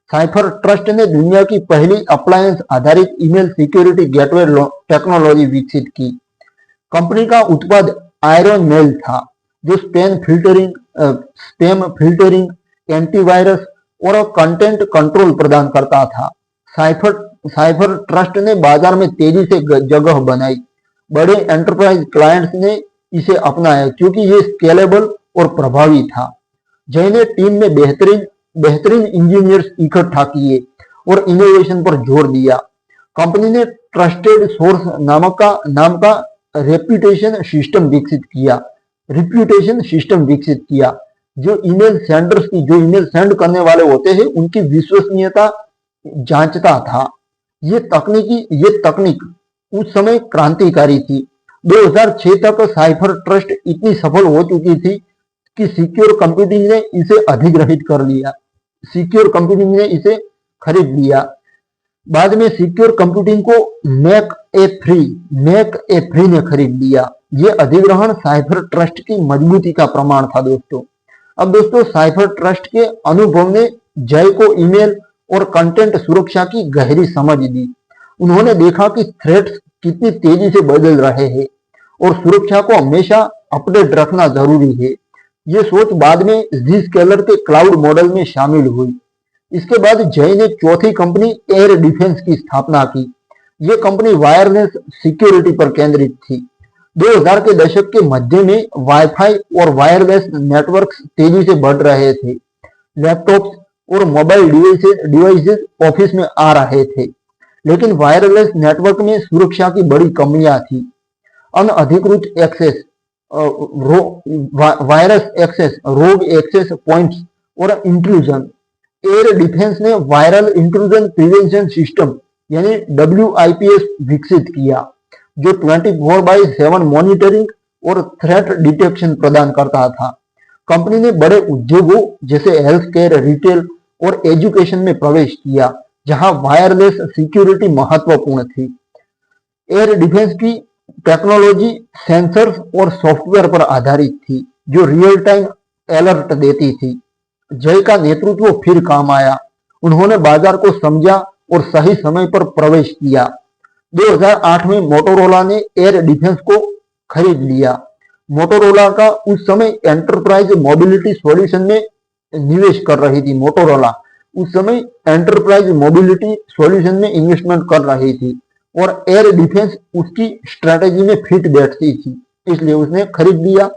साइफर ट्रस्ट ने दुनिया की पहली अप्लायंस आधारित ईमेल सिक्योरिटी गेटवे टेक्नोलॉजी विकसित की। कंपनी का उत्पाद आयरन मेल था, जो स्पैम फिल्टरिंग, एंटीवायरस और कंटेंट कंट्रोल प्रदान करता था। साइफर ट्रस्ट ने बाजार में तेजी से जगह बनाई। बड़े एंटरप्राइज क्लाइंट्स ने इसे अपनाया क्योंकि ये स्केलेबल और प्रभावी था। जय ने टीम में बेहतरीन इंजीनियर्स इकट्ठा किए और इनोवेशन पर जोर दिया। कंपनी ने ट्रस्टेड सोर्स नाम का रेप्यूटेशन सिस्टम विकसित किया जो ईमेल सेंड करने वाले होते हैं उनकी विश्वसनीयता जांचता था। ये तकनीक उस समय क्रांतिकारी थी। 2006 तक साइफर ट्रस्ट इतनी सफल हो चुकी थी कि सिक्योर कंप्यूटिंग ने इसे अधिग्रहित कर लिया। सिक्योर कंप्यूटिंग ने इसे खरीद लिया। बाद में सिक्योर कंप्यूटिंग को मैक ए फ्री ने खरीद लिया। ये अधिग्रहण साइफर ट्रस्ट की मजबूती का प्रमाण था दोस्तों। अब दोस्तों साइफर ट्रस्ट के अनुभव ने जय को ईमेल और कंटेंट सुरक्षा की गहरी समझ दी। उन्होंने देखा कि थ्रेट्स कितनी तेजी से बदल रहे हैं और सुरक्षा को हमेशा अपडेट रखना जरूरी है। ये सोच बाद में Zscaler के क्लाउड मॉडल में शामिल हुई। इसके बाद जय ने चौथी कंपनी एयर डिफेंस की स्थापना की। ये कंपनी वायरलेस सिक्योरिटी पर केंद्रित थी। 2000 के दशक के मध्य में वाईफाई और वायरलेस नेटवर्क्स तेजी से बढ़ रहे थे। लैपटॉप्स और मोबाइल डिवाइसेस ऑफिस में आ रहे थे, लेकिन वायरलेस नेटवर्क में सुरक्षा की बड़ी कमियां थी। अनअधिकृत एक्सेस, वायरस एक्सेस, रोग एक्सेस पॉइंट्स और इंट्रूजन। एयर डिफेंस ने वायरल इंट्रूजन प्रिवेंशन सिस्टम यानी WIPS विकसित किया जो 24/7 मॉनिटरिंग और थ्रेट डिटेक्शन प्रदान करता था। कंपनी ने बड़े उद्योगों जैसे हेल्थ केयर, रिटेल और एजुकेशन में प्रवेश किया जहां वायरलेस सिक्योरिटी महत्वपूर्ण थी। एयर डिफेंस की टेक्नोलॉजी सेंसर्स और सॉफ्टवेयर पर आधारित थी जो रियल टाइम अलर्ट देती थी। जय का नेतृत्व फिर काम आया। उन्होंने बाजार को समझा और सही समय पर प्रवेश किया। 2008 में मोटोरोला ने एयर डिफेंस को खरीद लिया। मोटोरोला का उस समय एंटरप्राइज मोबिलिटी सॉल्यूशन में निवेश कर रही थी। मोटोरोला उस समय एंटरप्राइज मोबिलिटी सॉल्यूशन में इन्वेस्टमेंट कर रही थी और एयर डिफेंस उसकी स्ट्रेटेजी में फिट बैठती थी, इसलिए उसने खरीद लिया।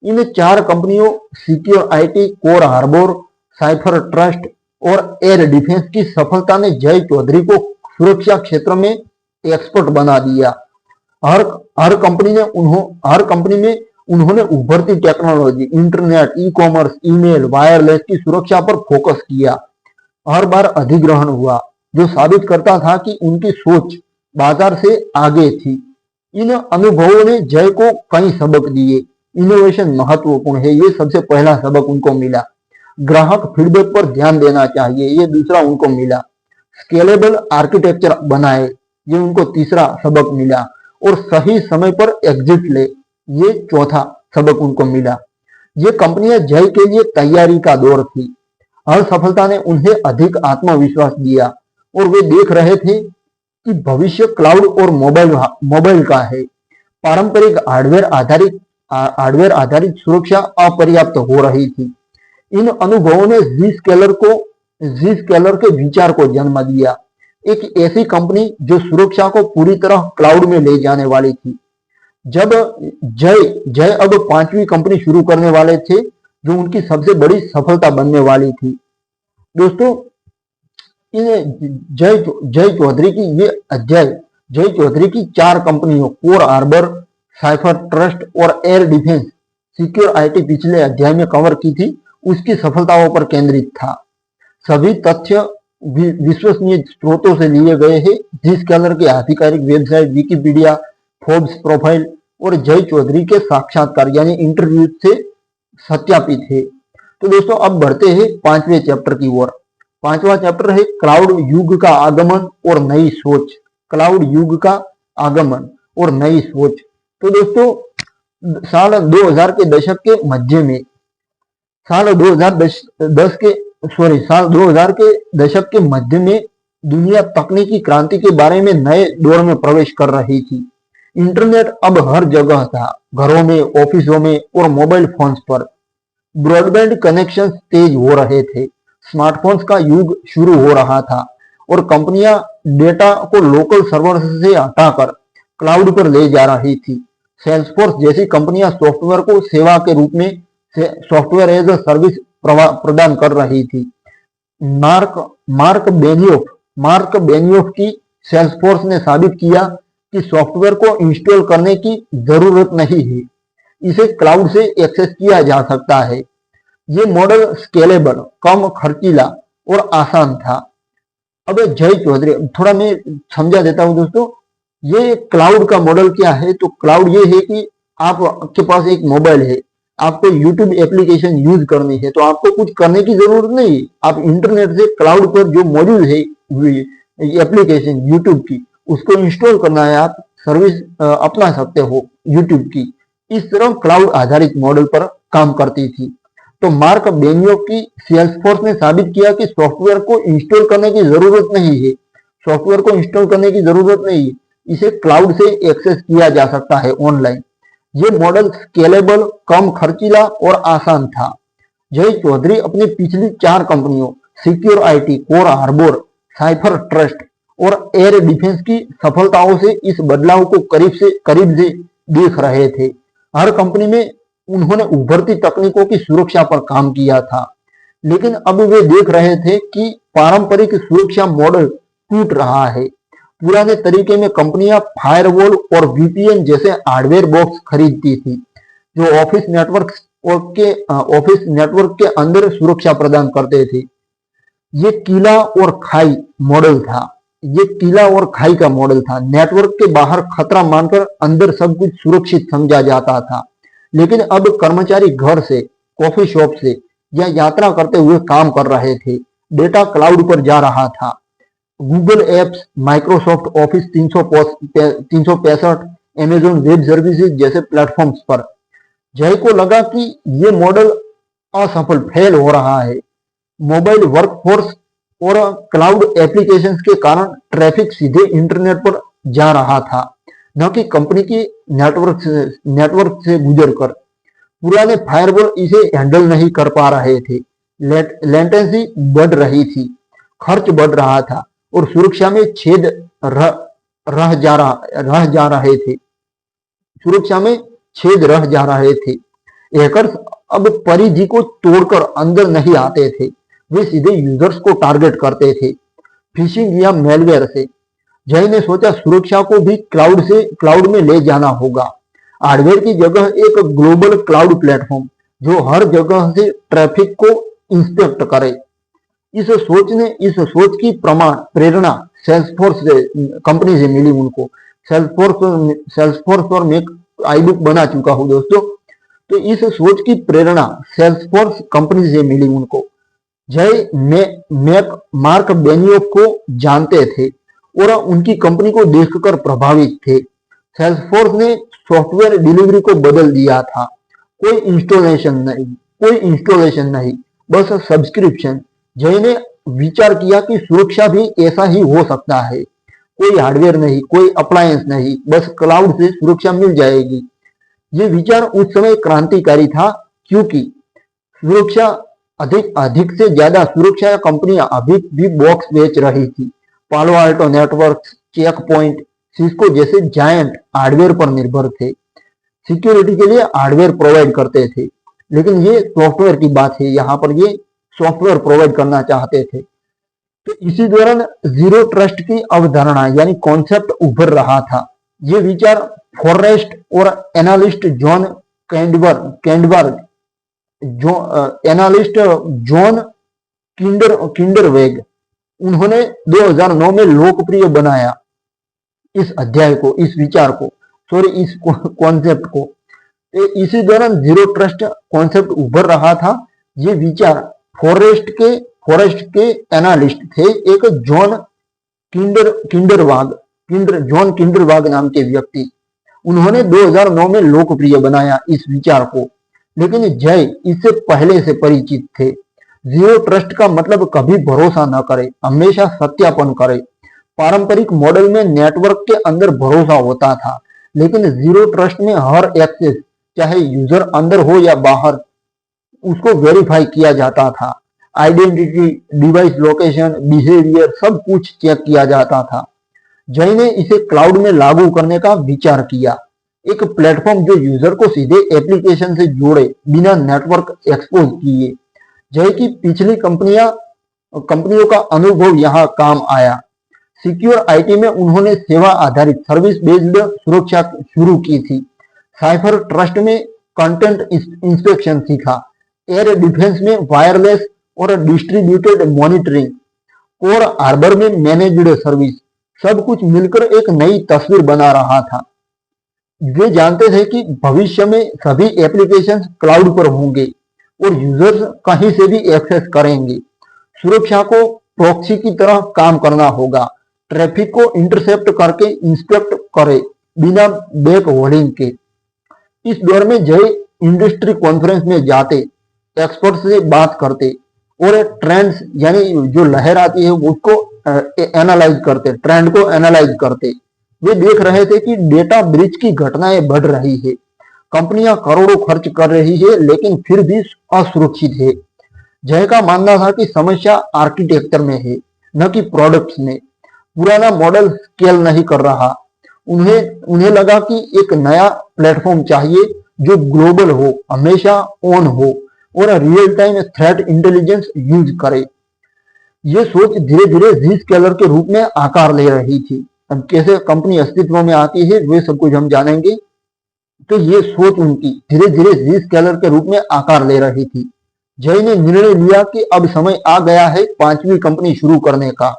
इन 4 कंपनियों Secure IT, Core Harbor, Cipher Trust और एयर डिफेंस की सफलता ने जय चौधरी को सुरक्षा क्षेत्र में एक्सपर्ट बना दिया। हर कंपनी में उन्होंने उभरती technology, internet, e-commerce, email, wireless की सुरक्षा पर फोकस किया। हर बार अधिग्रहण हुआ जो साबित करता था कि उनकी सोच बाजार से आगे थी। इन अनुभवों ने जय को कई सबक दिए। इनोवेशन महत्वपूर्ण है, ये सबसे पहला सबक उनको मिला। ग्राहक फीडबैक पर ध्यान देना चाहिए, ये दूसरा उनको मिला। स्केलेबल आर्किटेक्चर बनाए, ये उनको तीसरा सबक मिला। और सही समय पर एग्जिट ले, ये चौथा सबक उनको मिला। ये कंपनियां जय के लिए तैयारी का दौर थी। हर सफलता ने उन्हें अधिक आत्मविश्वास दिया और वे देख रहे थे कि भविष्य क्लाउड और मोबाइल का है। पारंपरिक हार्डवेयर आधारित सुरक्षा अपर्याप्त हो रही थी। इन अनुभवों ने Zscaler के विचार को जन्म दिया, एक ऐसी कंपनी जो सुरक्षा को पूरी तरह क्लाउड में ले जाने वाली थी। जब जय अब 5वीं कंपनी शुरू करने वाले थे जो उनकी सबसे बड़ी सफलता बनने वाली थी। दोस्तों जय चौधरी की ये अध्याय जय चौधरी की 4 कंपनियों कोर हार्बर, साइफर ट्रस्ट और एयर डिफेंस सिक्योर आईटी पिछले अध्याय में कवर की थी, उसकी सफलताओं पर केंद्रित था। सभी तथ्य विश्वसनीय स्रोतों से लिए गए हैं। Zscaler की आधिकारिक वेबसाइट, विकिपीडिया, फोर्ब्स प्रोफाइल और जय चौधरी के साक्षात्कार यानी इंटरव्यू से सत्यापित है। तो दोस्तों अब बढ़ते हैं 5वें चैप्टर की ओर। 5वां चैप्टर है क्लाउड युग का आगमन और नई सोच। क्लाउड युग का आगमन और नई सोच। तो दोस्तों साल 2000 के दशक के मध्य में साल 2000 के दशक के मध्य में दुनिया तकनीकी क्रांति के बारे में नए दौर में प्रवेश कर रही थी। इंटरनेट अब हर जगह था, घरों में, ऑफिसों में और मोबाइल फोन्स पर। ब्रॉडबैंड कनेक्शन तेज हो रहे थे, स्मार्टफोन्स का युग शुरू हो रहा था और कंपनियां डेटा को लोकल सर्वर से हटाकर क्लाउड पर ले जा रही थी। सेल्सफोर्स जैसी कंपनियां सॉफ्टवेयर को सेवा के रूप में सॉफ्टवेयर एज अ सर्विस प्रदान कर रही थी। मार्क बेनियोफ मार्क बेनियोफ की सेल्सफोर्स ने साबित किया कि सॉफ्टवेयर को इंस्टॉल करने की जरूरत नहीं है, इसे क्लाउड से एक्सेस किया जा सकता है। ये मॉडल स्केलेबल, कम खर्चीला और आसान था। अब जय चौधरी, थोड़ा मैं समझा देता हूं दोस्तों। ये क्लाउड का मॉडल क्या है? तो क्लाउड ये है कि आपके पास एक मोबाइल है, आपको YouTube एप्लीकेशन यूज करनी है, तो आपको कुछ करने की जरूरत नहीं। आप इंटरनेट से क्लाउड पर जो मौजूद है एप्लीकेशन YouTube की, उसको इंस्टॉल करना है, आप सर्विस अपना सकते हो YouTube की। इस तरह क्लाउड आधारित मॉडल पर काम करती थी। तो मार्क बेनियोफ की सेल्सफोर्स ने साबित किया कि सॉफ्टवेयर को इंस्टॉल करने की जरूरत नहीं है, सॉफ्टवेयर को इंस्टॉल करने की जरूरत नहीं है, इसे क्लाउड से एक्सेस किया जा सकता है ऑनलाइन। ये मॉडल स्केलेबल, कम खर्चीला और आसान था। जय चौधरी अपनी पिछली 4 कंपनियों Secure IT, Core Harbor, Cipher Trust और एयर डिफेंस की सफलताओं से इस बदलाव को करीब से देख रहे थे। हर कंपनी में उन्होंने उभरती तकनीकों की सुरक्षा पर काम किया था, लेकिन अब वे देख रहे थे कि पारंपरिक सुरक्षा मॉडल टूट रहा है। पुराने तरीके में कंपनियां फायरवॉल और वीपीएन जैसे हार्डवेयर बॉक्स खरीदती थी, जो ऑफिस नेटवर्क के अंदर सुरक्षा प्रदान करते थे। ये किला और खाई मॉडल था। ये किला और खाई का मॉडल था। नेटवर्क के बाहर खतरा मानकर अंदर सब कुछ सुरक्षित समझा जाता था। लेकिन अब कर्मचारी घर से, कॉफी शॉप से या यात्रा करते हुए काम कर रहे थे। डेटा क्लाउड पर जा रहा था। Google apps, Microsoft office 365, Amazon web services जैसे प्लेटफॉर्म्स पर। जय को लगा कि ये मॉडल असफल, फेल हो रहा है। मोबाइल वर्कफोर्स और क्लाउड एप्लीकेशंस के कारण ट्रैफिक सीधे इंटरनेट पर जा रहा था, न कि कंपनी की नेटवर्क से गुजरकर। पुराने फायरवॉल इसे हैंडल नहीं कर पा रहे थे। लेटेंसी बढ़ रही थी, खर्च बढ़ रहा था और सुरक्षा में छेद रह जा रहे थे। सुरक्षा में छेद रह जा रहे थे। हैकर्स अब परिधि को तोड़कर अंदर नहीं आते थे, वे सीधे यूजर्स को टारगेट करते थे, फिशिंग या मेलवेयर से। जय ने सोचा सुरक्षा को भी क्लाउड में ले जाना होगा। हार्डवेयर की जगह एक ग्लोबल क्लाउड प्लेटफॉर्म जो हर जगह से ट्रैफिक को इंस्पेक्ट करे। इस सोच की प्रेरणा सेल्सफोर्स कंपनी से मिली उनको। सेल्सफोर्स पर मैं आई बुक बना चुका हूं दोस्तों। तो इस सोच की प्रेरणा सेल्सफोर्स कंपनी से मिली उनको। जय मार्क बेनियोफ को जानते थे और उनकी कंपनी को देखकर प्रभावित थे। सेल्सफोर्स ने सॉफ्टवेयर डिलीवरी को बदल दिया था। कोई इंस्टॉलेशन नहीं, बस सब्सक्रिप्शन। जय ने विचार किया कि सुरक्षा भी ऐसा ही हो सकता है। कोई हार्डवेयर नहीं, कोई अप्लायंस नहीं, बस क्लाउड से सुरक्षा मिल जाएगी। ये विचार उस समय क्रांतिकारी था, क्योंकि सुरक्षा अधिक से ज्यादा सुरक्षा कंपनियां अभी भी बॉक्स बेच रही थी। Palo Alto Networks, Check Point, Cisco जैसे जायंट हार्डवेयर पर निर्भर थे, सिक्योरिटी के लिए हार्डवेयर प्रोवाइड करते थे। लेकिन ये सॉफ्टवेयर की बात है, यहाँ पर ये सॉफ्टवेयर प्रोवाइड करना चाहते थे। तो इसी दौरान जीरो ट्रस्ट की अवधारणा यानी कॉन्सेप्ट उभर रहा था। ये विचार फॉरेस्ट और एनालिस्ट जॉन किंडरवेग उन्होंने 2009 में लोकप्रिय बनाया इस कॉन्सेप्ट को। इसी दौरान जीरो ट्रस्ट कॉन्सेप्ट उभर रहा था। ये विचार फॉरेस्ट के एनालिस्ट थे, एक जॉन किंडरवाग नाम के व्यक्ति। उन्होंने 2009 में लोकप्रिय बनाया इस विचार को। लेकिन जय इससे पहले से परिचित थे। जीरो ट्रस्ट का मतलब कभी भरोसा न करे, हमेशा सत्यापन करे। पारंपरिक मॉडल में नेटवर्क के अंदर भरोसा होता था, लेकिन जीरो ट्रस्ट में हर एक्सेस, चाहे यूजर अंदर हो या बाहर, उसको वेरीफाई किया जाता था। आइडेंटिटी, डिवाइस लोकेशन, बिहेवियर सब कुछ चेक किया जाता था। जय ने इसे क्लाउड में लागू करने का विचार किया, एक प्लेटफॉर्म जो यूजर को सीधे एप्लीकेशन से जोड़े बिना नेटवर्क एक्सपोज किए। जय की पिछली कंपनियों का अनुभव यहाँ काम आया। सिक्योर आईटी में उन्होंने सेवा आधारित सर्विस बेस्ड सुरक्षा शुरू की थी। साइफर ट्रस्ट में कंटेंट इंस्पेक्शन सीखा। एयर डिफेंस में वायरलेस और डिस्ट्रीब्यूटेड मॉनिटरिंग। कोर हार्बर में मैनेज्ड सर्विस। सब कुछ मिलकर एक नई तस्वीर बना रहा था। वे जानते थे कि भविष्य में सभी एप्लीकेशंस क्लाउड पर होंगे और यूजर्स कहीं से भी एक्सेस करेंगे। सुरक्षा को प्रॉक्सी की तरह काम करना होगा। ट्रैफिक को इंटरसेप्ट करके इंस्पेक्ट करे बिना बैक होल्डिंग के। इस दौर में जय इंडस्ट्री कॉन्फ्रेंस में जाते, एक्सपर्ट से बात करते और ट्रेंड्स यानी जो लहर आती है उसको एनालाइज करते, ट्रेंड को एनालाइज करते। वे देख रहे थे कि डेटा ब्रीच की घटनाएं बढ़ रही है। कंपनियां करोड़ों खर्च कर रही है लेकिन फिर भी असुरक्षित है। जय का मानना था कि समस्या आर्किटेक्चर में है, न कि प्रोडक्ट्स में। पुराना मॉडल स्केल नहीं कर रहा। उन्हें लगा कि एक नया प्लेटफॉर्म चाहिए जो ग्लोबल हो, हमेशा ऑन हो और real time threat intelligence use करे। ये सोच धीरे धीरे Zscaler के रूप में आकार ले रही थी। अब कैसे कंपनी अस्तित्व में आती है वे सब कुछ हम जानेंगे। तो ये सोच उनकी धीरे धीरे Zscaler के रूप में आकार ले रही थी। जय ने निर्णय लिया कि अब समय आ गया है पांचवी कंपनी शुरू करने का।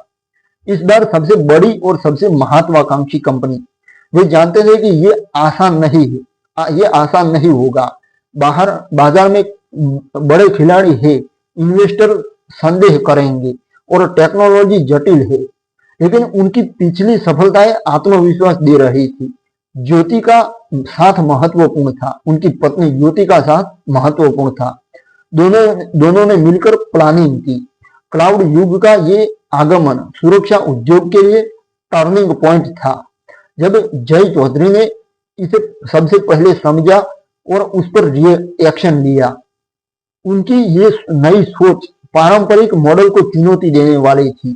इस बार सबसे बड़ी और सबसे महत्वाकांक्षी कंपनी। वे जानते थे कि ये आसान नहीं है, ये आसान नहीं होगा। बाजार में बड़े खिलाड़ी है, इन्वेस्टर संदेह करेंगे और टेक्नोलॉजी जटिल है। लेकिन उनकी पिछली सफलताएं आत्मविश्वास दे रही थी। ज्योति का साथ महत्वपूर्ण था, उनकी पत्नी ज्योति का साथ महत्वपूर्ण था। दोनों ने मिलकर प्लानिंग की। क्लाउड युग का ये आगमन सुरक्षा उद्योग के लिए टर्निंग पॉइंट था। जब जय चौधरी ने इसे सबसे पहले समझा और उस पर एक्शन लिया। उनकी ये नई सोच पारंपरिक मॉडल को चुनौती देने वाली थी।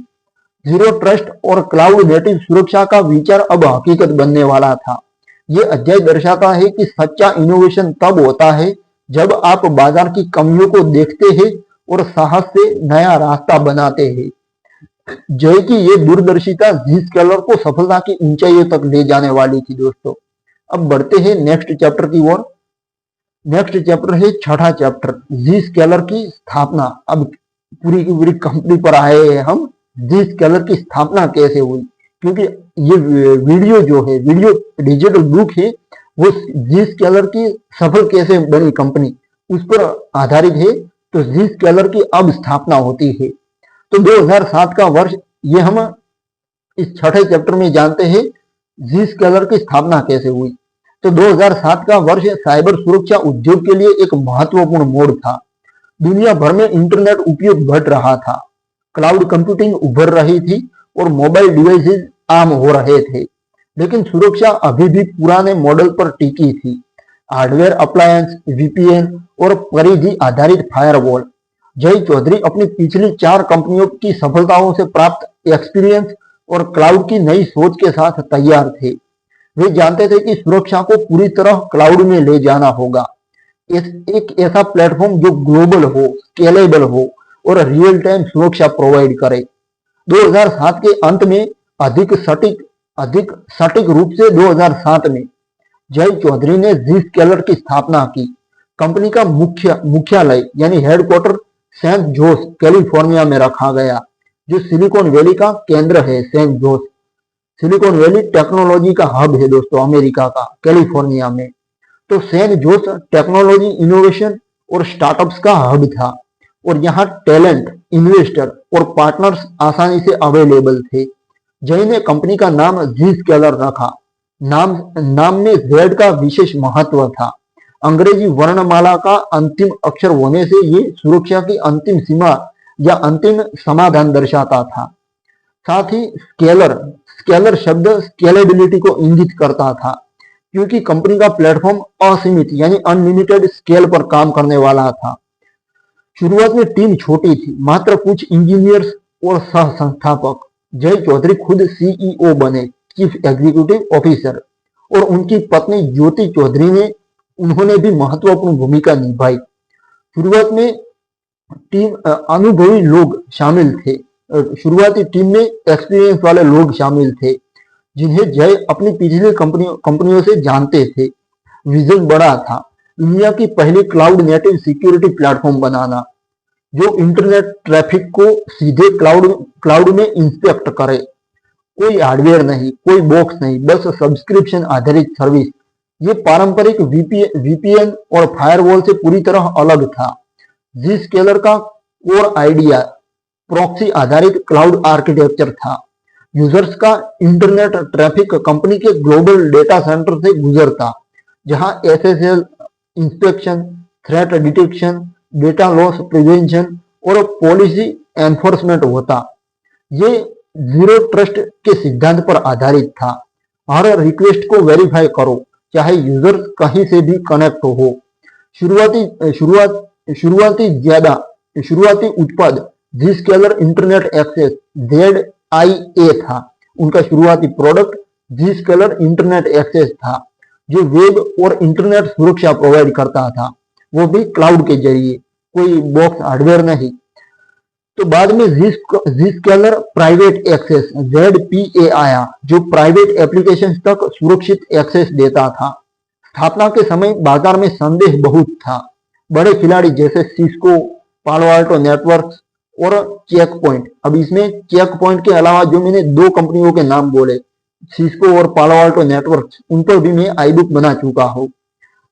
जीरो ट्रस्ट और क्लाउड नेटिव सुरक्षा का विचार अब हकीकत बनने वाला था। ये अध्याय दर्शाता है कि सच्चा इनोवेशन तब होता है जब आप बाजार की कमियों को देखते हैं और साहस से नया रास्ता बनाते हैं। जय की ये दूरदर्शिता Zscaler को सफलता की ऊंचाइयों तक ले जाने वाली थी। दोस्तों अब बढ़ते हैं नेक्स्ट चैप्टर की ओर। नेक्स्ट चैप्टर है छठा चैप्टर, Zscaler की स्थापना। अब पूरी की पूरी कंपनी पर आए हैं हम। Zscaler की स्थापना कैसे हुई, क्योंकि ये वीडियो जो है, वीडियो डिजिटल बुक है, वो Zscaler की सफल कैसे बनी कंपनी उस पर आधारित है। तो Zscaler की अब स्थापना होती है। तो 2007 का वर्ष ये हम इस छठे चैप्टर में जानते हैं Zscaler की स्थापना कैसे हुई। तो 2007 का वर्ष साइबर सुरक्षा उद्योग के लिए एक महत्वपूर्ण मोड़ था। दुनिया भर में इंटरनेट उपयोग बढ़ रहा था, क्लाउड कंप्यूटिंग उभर रही थी और मोबाइल डिवाइसेस आम हो रहे थे। लेकिन सुरक्षा अभी भी पुराने मॉडल पर टिकी थी। हार्डवेयर अप्लायंस, वीपीएन और परिधि आधारित फायरवॉल। जय चौधरी अपनी पिछली 4 कंपनियों की सफलताओं से प्राप्त एक्सपीरियंस और क्लाउड की नई सोच के साथ तैयार थे। वे जानते थे कि सुरक्षा को पूरी तरह क्लाउड में ले जाना होगा। एक ऐसा प्लेटफॉर्म जो ग्लोबल हो, स्केलेबल हो और रियल टाइम सुरक्षा प्रोवाइड करे। 2007 के अंत में अधिक सटीक रूप से 2007 में जय चौधरी ने Zscaler की स्थापना की। कंपनी का मुख्यालय यानी हेडक्वार्टर सेंट जोस कैलिफोर्निया में रखा गया, जो सिलिकॉन वैली का केंद्र है। सेंट जोस सिलिकॉन वैली टेक्नोलॉजी का हब है दोस्तों, अमेरिका का, कैलिफोर्निया में। तो सेंट जोस टेक्नोलॉजी, इनोवेशन और स्टार्टअप्स का हब था और यहाँ टैलेंट, इन्वेस्टर और पार्टनर्स आसानी से अवेलेबल थे। जय ने कंपनी का नाम Zscaler रखा। नाम में Z का विशेष महत्व था। अंग्रेजी वर्णमाला का अंतिम अक्षर होने से ये सुरक्षा की अंतिम सीमा या अंतिम समाधान दर्शाता था। साथ ही स्केलर शब्द स्केलेबिलिटी को इंगित करता था, क्योंकि कंपनी का प्लेटफॉर्म असीमित यानी अनलिमिटेड स्केल पर काम करने वाला था। शुरुआत में टीम छोटी थी, मात्र कुछ इंजीनियर्स और सह संस्थापक। जय चौधरी खुद सीईओ बने, चीफ एग्जीक्यूटिव ऑफिसर, और उनकी पत्नी ज्योति चौधरी उन्होंने भी महत्वपूर्ण भूमिका निभाई। शुरुआत में टीम अनुभवी लोग शामिल थे, शुरुआती टीम में एक्सपीरियंस वाले लोग शामिल थे, जिन्हें जय अपनी पिछली कंपनियों से जानते थे। विजन बड़ा था, दुनिया की पहली क्लाउड नेटिव सिक्योरिटी प्लेटफॉर्म बनाना, जो इंटरनेट ट्रैफिक को सीधे क्लाउड में इंस्पेक्ट करे। कोई हार्डवेयर नहीं, कोई बॉक्स नहीं, बस सब्सक्रिप्शन आधारित सर्विस। ये पारंपरिक वीपीएन और फायरवॉल से पूरी तरह अलग था। Zscaler का कोर आइडिया प्रॉक्सी आधारित क्लाउड आर्किटेक्चर था। यूजर्स का इंटरनेट ट्रैफिक कंपनी के ग्लोबल डेटा सेंटर से गुजरता, जहां SSL inspection, threat detection, data loss prevention और पॉलिसी एनफोर्समेंट होता। ये जीरो ट्रस्ट के सिद्धांत पर आधारित था। हर रिक्वेस्ट को वेरीफाई करो, चाहे यूजर कहीं से भी कनेक्ट हो। शुरुआती उत्पाद Zscaler इंटरनेट एक्सेस ZIA था। उनका शुरुआती प्रोडक्ट Zscaler इंटरनेट एक्सेस था, जो वेब और इंटरनेट सुरक्षा प्रोवाइड करता था, वो भी क्लाउड के जरिए, कोई बॉक्स हार्डवेयर नहीं। तो बाद में Zscaler प्राइवेट एक्सेस ZPA आया, जो प्राइवेट एप्लीकेशन तक सुरक्षित एक्सेस देता था। स्थापना के समय बाजार में संदेह बहुत था। बड़े खिलाड़ी जैसे सिस्को, पालो अल्टो नेटवर्क्स और चेकपॉइंट, अब इसमें चेकपॉइंट के अलावा जो मैंने दो कंपनियों के नाम बोले, सिस्को और पालो अल्टो नेटवर्क्स, उन पर भी मैं आई बुक बना चुका हूँ।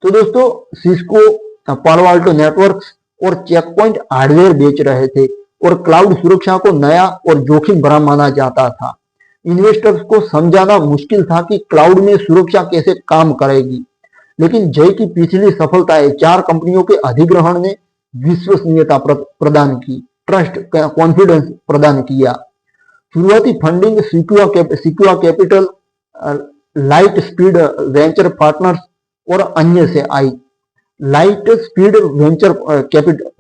तो दोस्तों, सिस्को, पालो अल्टो नेटवर्क्स और चेकपॉइंट हार्डवेयर बेच रहे थे और क्लाउड सुरक्षा को नया और जोखिम भरा माना जाता था। इन्वेस्टर्स को समझाना मुश्किल था कि क्लाउड में सुरक्षा कैसे काम करेगी, लेकिन जय की पिछली सफलताएं चार कंपनियों के अधिग्रहण ने विश्वसनीयता प्रदान की, ट्रस्ट, कॉन्फिडेंस प्रदान किया। शुरुआती funding Sequoia Capital, Lightspeed Venture Partners और अन्य से आई। लाइट स्पीड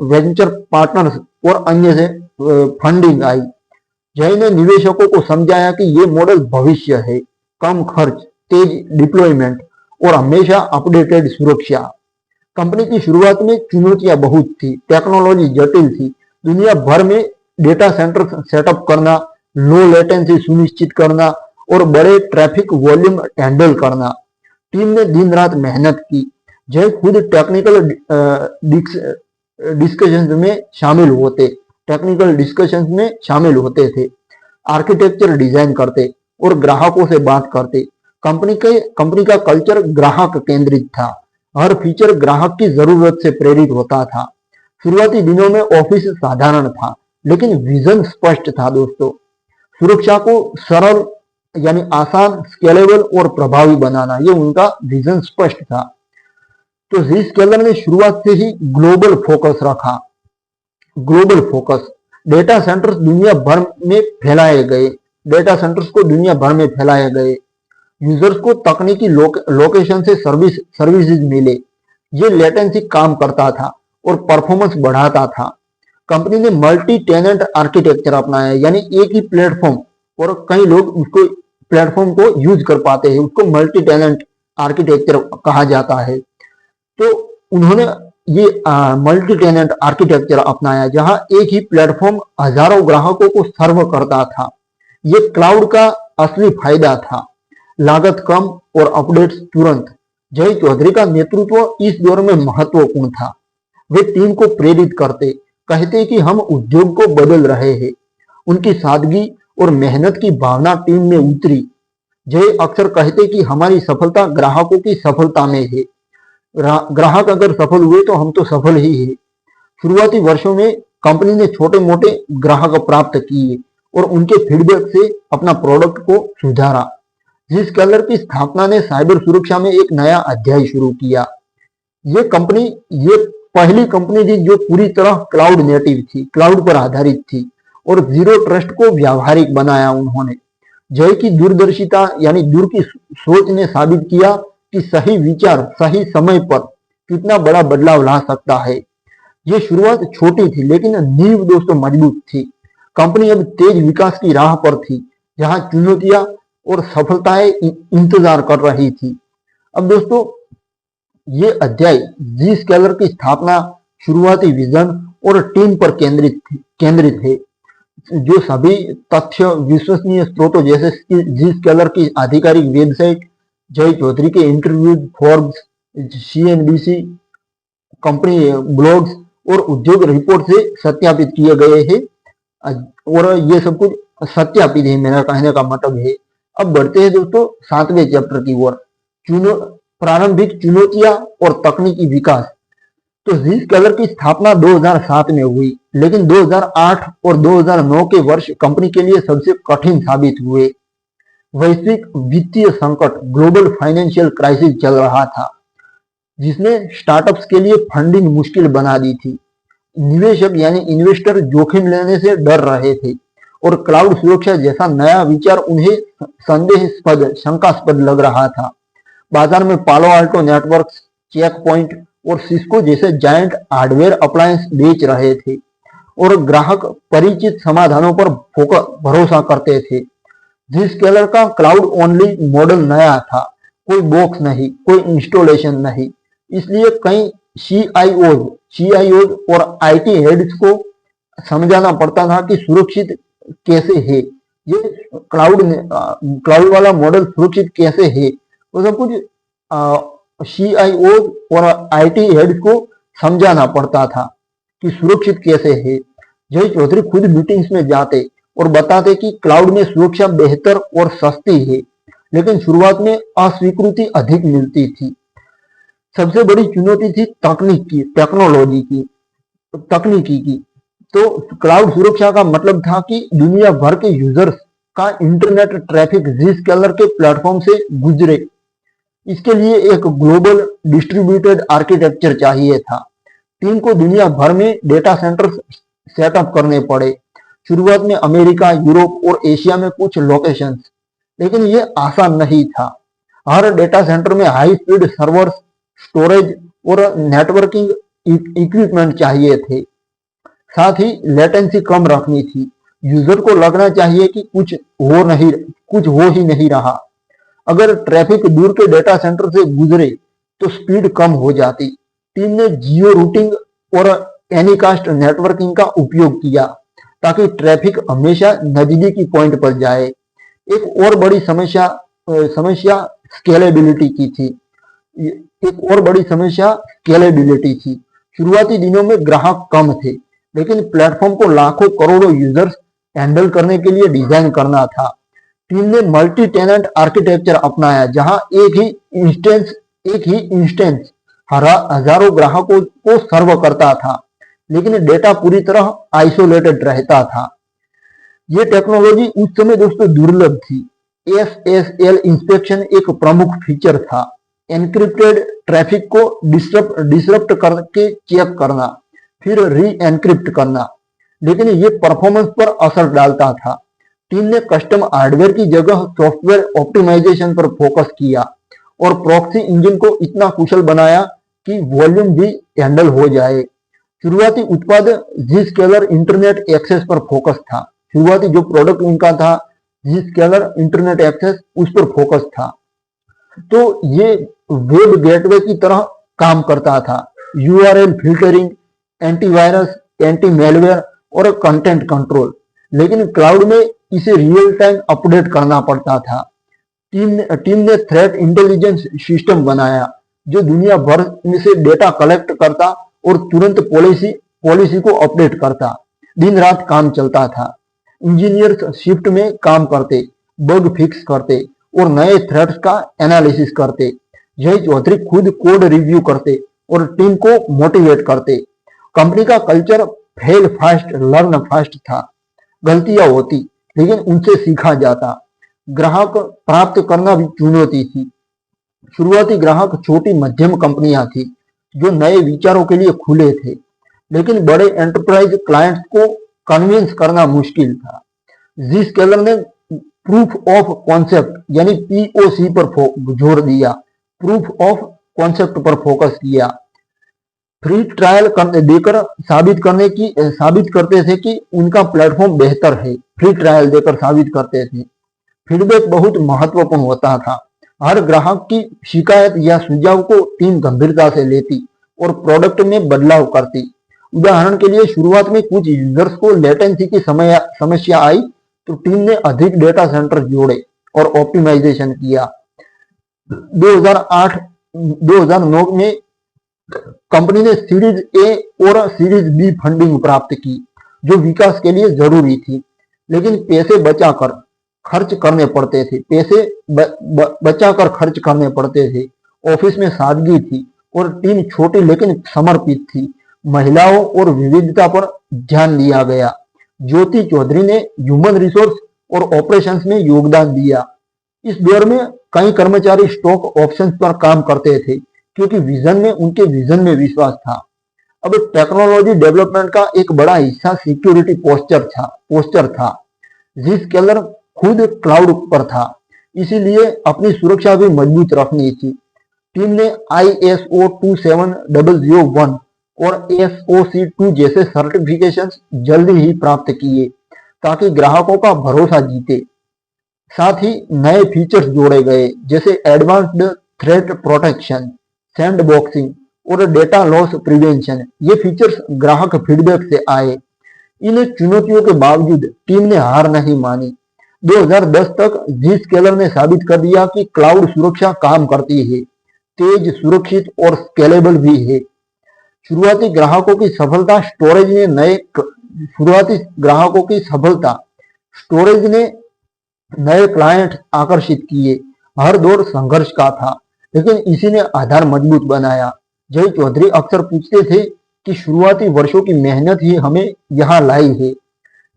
वेंचर पार्टनर्स और अन्य से फंडिंग आई। जय ने निवेशकों को समझाया कि ये मॉडल भविष्य है, कम खर्च, तेज डिप्लॉयमेंट और हमेशा अपडेटेड सुरक्षा। कंपनी की शुरुआत में चुनौतियां बहुत थी, टेक्नोलॉजी जटिल थी, दुनिया भर में डेटा सेंटर सेटअप करना, लो लेटेंसी सुनिश्चित करना और बड़े ट्रैफिक वॉल्यूम हैंडल करना। टीम ने दिन रात मेहनत की। जय खुद टेक्निकल डिस्कशंस में शामिल होते थे, आर्किटेक्चर डिजाइन करते और ग्राहकों से बात करते। कंपनी का कल्चर ग्राहक केंद्रित था, हर फीचर ग्राहक की जरूरत से प्रेरित होता था। शुरुआती दिनों में ऑफिस साधारण था, लेकिन विजन स्पष्ट था दोस्तों। सुरक्षा को सरल यानी आसान, स्केलेबल और प्रभावी बनाना, ये उनका विजन स्पष्ट था। तो Zscaler ने शुरुआत से ही ग्लोबल फोकस रखा। ग्लोबल फोकस, डेटा सेंटर्स को दुनिया भर में फैलाए गए। यूजर्स को तकनीकी लोकेशन से सर्विसेज मिले। ये लेटेंसी कम करता था और परफॉर्मेंस बढ़ाता था। कंपनी ने मल्टी टेनेंट आर्किटेक्चर अपनाया, यानी एक ही प्लेटफॉर्म, और कई लोग उसको प्लेटफॉर्म को यूज कर पाते हैं, उसको मल्टी टेनेंट आर्किटेक्चर कहा जाता है। तो उन्होंने ये मल्टी टेनेंट आर्किटेक्चर अपनाया, जहां एक ही प्लेटफॉर्म हजारों ग्राहकों को सर्व करता था। ये क्लाउड का असली फायदा था, लागत कम और अपडेट्स तुरंत। जय चौधरी का नेतृत्व इस दौर में महत्वपूर्ण था। वे टीम को प्रेरित करते, कहते कि हम उद्योग को बदल रहे हैं। उनकी सादगी और मेहनत की भावना टीम में उतरी। जय अक्सर कहते कि हमारी सफलता ग्राहकों की सफलता में है। ग्राहक अगर सफल हुए तो हम तो सफल ही है। शुरुआती वर्षों में कंपनी ने छोटे मोटे ग्राहक प्राप्त किए और उनके फीडबैक से अपना प्रोडक्ट को सुधारा। Zscaler की स्थापना ने साइबर सुरक्षा में एक नया अध्याय शुरू किया। ये पहली कंपनी थी जो पूरी तरह क्लाउड नेटिव थी, क्लाउड पर आधारित थी और जीरो ट्रस्ट को व्यावहारिक बनाया उन्होंने। जय की दूरदर्शिता यानी दूर की सोच ने साबित किया कि सही विचार सही समय पर कितना बड़ा बदलाव ला सकता है। ये शुरुआत छोटी थी, लेकिन नींव दोस्तों मजबूत थी। कंपनी अब तेज विकास की राह पर थी, जहां चुनौतियां और सफलताएं इंतजार कर रही थी। अब दोस्तों, ये अध्याय Zscaler की स्थापना, शुरुआती विजन और टीम पर केंद्रित है। जो सभी तथ्य विश्वसनीय स्रोतों जैसे जी स्केलर की आधिकारिक वेबसाइट, जय चौधरी के interview, Forbes, CNBC company blogs और उद्योग रिपोर्ट से सत्यापित किए गए हैं। और ये सब कुछ सत्यापित है, मेरा कहने का मतलब है। अब बढ़ते हैं दोस्तों 7वें चैप्टर की ओर, प्रारंभिक चुनौतियां और तकनीकी विकास। तो जी स्केलर की स्थापना 2007 में हुई, लेकिन 2008 और 2009 के वर्ष कंपनी के लिए सबसे कठिन साबित हुए। वैश्विक वित्तीय संकट, ग्लोबल फाइनेंशियल क्राइसिस चल रहा था, जिसने स्टार्टअप्स के लिए फंडिंग मुश्किल बना दी थी। निवेशक यानी इन्वेस्टर जोखिम लेने से डर रहे थे और क्लाउड सुरक्षा जैसा नया विचार उन्हें संदेहास्पद, शंकास्पद लग रहा था। बाजार में पालो आल्टो नेटवर्क्स, चेक पॉइंट और सिस्को जैसे जायंट हार्डवेयर अप्लायंस बेच रहे थे और ग्राहक परिचित समाधानों पर भरोसा करते थे। जी स्केलर का क्लाउड ओनली मॉडल नया था, कोई बॉक्स नहीं, कोई इंस्टॉलेशन नहीं। इसलिए कई CIOs और IT हेड्स को समझाना पड़ता था कि सुरक्षित कैसे है, ये क्लाउड वाला मॉडल सुरक्षित कैसे है। वो सब कुछ CIOs और IT हेड्स को समझाना पड़ता था कि सुरक्षित कैसे है। जय चौधरी खुद मीटिंग्स में जाते और बताते कि क्लाउड में सुरक्षा बेहतर और सस्ती है, लेकिन शुरुआत में अस्वीकृति अधिक मिलती थी। सबसे बड़ी चुनौती थी तकनीकी की। तो क्लाउड सुरक्षा का मतलब था कि दुनिया भर के यूजर्स का इंटरनेट ट्रैफिक जी स्केलर के प्लेटफॉर्म से गुजरे। इसके लिए एक ग्लोबल डिस्ट्रीब्यूटेड आर्किटेक्चर चाहिए था। टीम को दुनिया भर में डेटा सेंटर सेटअप करने पड़े, शुरुआत में अमेरिका, यूरोप और एशिया में कुछ लोकेशंस, लेकिन ये आसान नहीं था। हर डेटा सेंटर में हाई स्पीड सर्वर्स, स्टोरेज और नेटवर्किंग इक्विपमेंट चाहिए थे। साथ ही लेटेंसी कम रखनी थी। यूजर को लगना चाहिए कि कुछ हो ही नहीं रहा। अगर ट्रैफिक दूर के डेटा सेंटर से गुजरे तो स्पीड कम हो जाती। टीम ने जियो रूटिंग और एनीकास्ट नेटवर्किंग का उपयोग किया ताकि ट्रैफिक हमेशा नजदीकी पॉइंट पर जाए। एक और बड़ी समस्या स्केलेबिलिटी की थी। शुरुआती दिनों में ग्राहक कम थे, लेकिन प्लेटफॉर्म को लाखों करोड़ों यूजर्स हैंडल करने के लिए डिजाइन करना था। टीम ने मल्टी टेनेंट आर्किटेक्चर अपनाया, जहां एक ही इंस्टेंस हजारों ग्राहकों को सर्व करता था, लेकिन डेटा पूरी तरह आइसोलेटेड रहता था। ये टेक्नोलॉजी उस समय दोस्तों दुर्लभ थी। SSL इंस्पेक्शन एक प्रमुख फीचर था। एनक्रिप्टेड ट्रैफिक को डिसरप्ट करके चेक करना, फिर री एनक्रिप्ट करना, लेकिन ये परफॉर्मेंस पर असर डालता था। टीम ने कस्टम हार्डवेयर की जगह सॉफ्टवेयर ऑप्टिमाइजेशन पर फोकस किया और प्रॉक्सी इंजन को इतना कुशल बनाया कि वॉल्यूम भी हैंडल हो जाए। शुरुआती उत्पाद जी स्केलर इंटरनेट एक्सेस पर फोकस था। शुरुआती जो प्रोडक्ट उनका था जी स्केलर इंटरनेट एक्सेस, उस पर फोकस था। तो ये वेब गेटवे की तरह काम करता था। URL filtering, antivirus, anti malware और कंटेंट कंट्रोल, लेकिन क्लाउड में इसे रियल टाइम अपडेट करना पड़ता था। टीम ने थ्रेट इंटेलिजेंस सिस्टम बनाया जो दुनिया भर में से डेटा कलेक्ट करता और तुरंत पॉलिसी को अपडेट करता। दिन रात काम चलता था। इंजीनियर्स शिफ्ट में काम करते, बग फिक्स करते और नए थ्रेट्स का एनालिसिस करते। जय चौधरी खुद कोड रिव्यू करते और टीम को मोटिवेट करते। कंपनी का culture fail fast learn fast था। गलतियां होती, लेकिन उनसे सीखा जाता। ग्राहक प्राप्त करना भी चुनौती थी। शुरुआती ग्राहक छोटी मध्यम कंपनियां थी जो नए विचारों के लिए खुले थे, लेकिन बड़े एंटरप्राइज क्लाइंट्स को कन्विंस करना मुश्किल था। जी स्केलर ने प्रूफ ऑफ कॉन्सेप्ट यानी POC पर जोर दिया, प्रूफ ऑफ कॉन्सेप्ट पर फोकस किया। फ्री ट्रायल देकर साबित करते थे कि उनका प्लेटफॉर्म बेहतर है। फ्री ट्रायल देकर साबित करते थे। फीडबैक बहुत महत्वपूर्ण होता था। हर ग्राहक की शिकायत या सुझाव को टीम गंभीरता से लेती और प्रोडक्ट में बदलाव करती। उदाहरण के लिए शुरुआत में कुछ यूजर्स को लेटेंसी की समस्या आई तो टीम ने अधिक डेटा सेंटर जोड़े और ऑप्टिमाइजेशन किया। 2009 में कंपनी ने सीरीज ए और सीरीज बी फंडिंग प्राप्त की जो विकास के लिए जरूरी थी, लेकिन पैसे बचाकर खर्च करने पड़ते थे। बचाकर खर्च करने पड़ते थे। ऑफिस में सादगी थी और टीम छोटी लेकिन समर्पित थी। महिलाओं और विविधता पर ध्यान दिया गया। ज्योति चौधरी ने ह्यूमन रिसोर्स और ऑपरेशंस में योगदान दिया। इस दौर में कई कर्मचारी स्टॉक ऑप्शंस पर काम करते थे क्योंकि उनके विजन में विश्वास था। अब टेक्नोलॉजी डेवलपमेंट का एक बड़ा हिस्सा सिक्योरिटी पोस्चर था। Zscaler खुद क्लाउड पर था, इसीलिए अपनी सुरक्षा भी मजबूत रखनी थी। टीम ने ISO 27001 और SOC 2 जैसे सर्टिफिकेशंस जल्दी ही प्राप्त किए ताकि ग्राहकों का भरोसा जीते। साथ ही नए फीचर्स जोड़े गए जैसे एडवांस्ड थ्रेट प्रोटेक्शन, सैंडबॉक्सिंग और डेटा लॉस प्रिवेंशन। ये फीचर्स ग्राहक फीडबैक से आए। इन चुनौतियों के बावजूद टीम ने हार नहीं मानी। 2010 तक Zscaler ने साबित कर दिया कि क्लाउड सुरक्षा काम करती है, तेज, सुरक्षित और स्केलेबल भी है। शुरुआती ग्राहकों की सफलता स्टोरेज ने नए क्लाइंट आकर्षित किए। हर दौर संघर्ष का था, लेकिन इसी ने आधार मजबूत बनाया। जय चौधरी अक्सर पूछते थे कि शुरुआती वर्षों की मेहनत ही हमें यहाँ लाई है।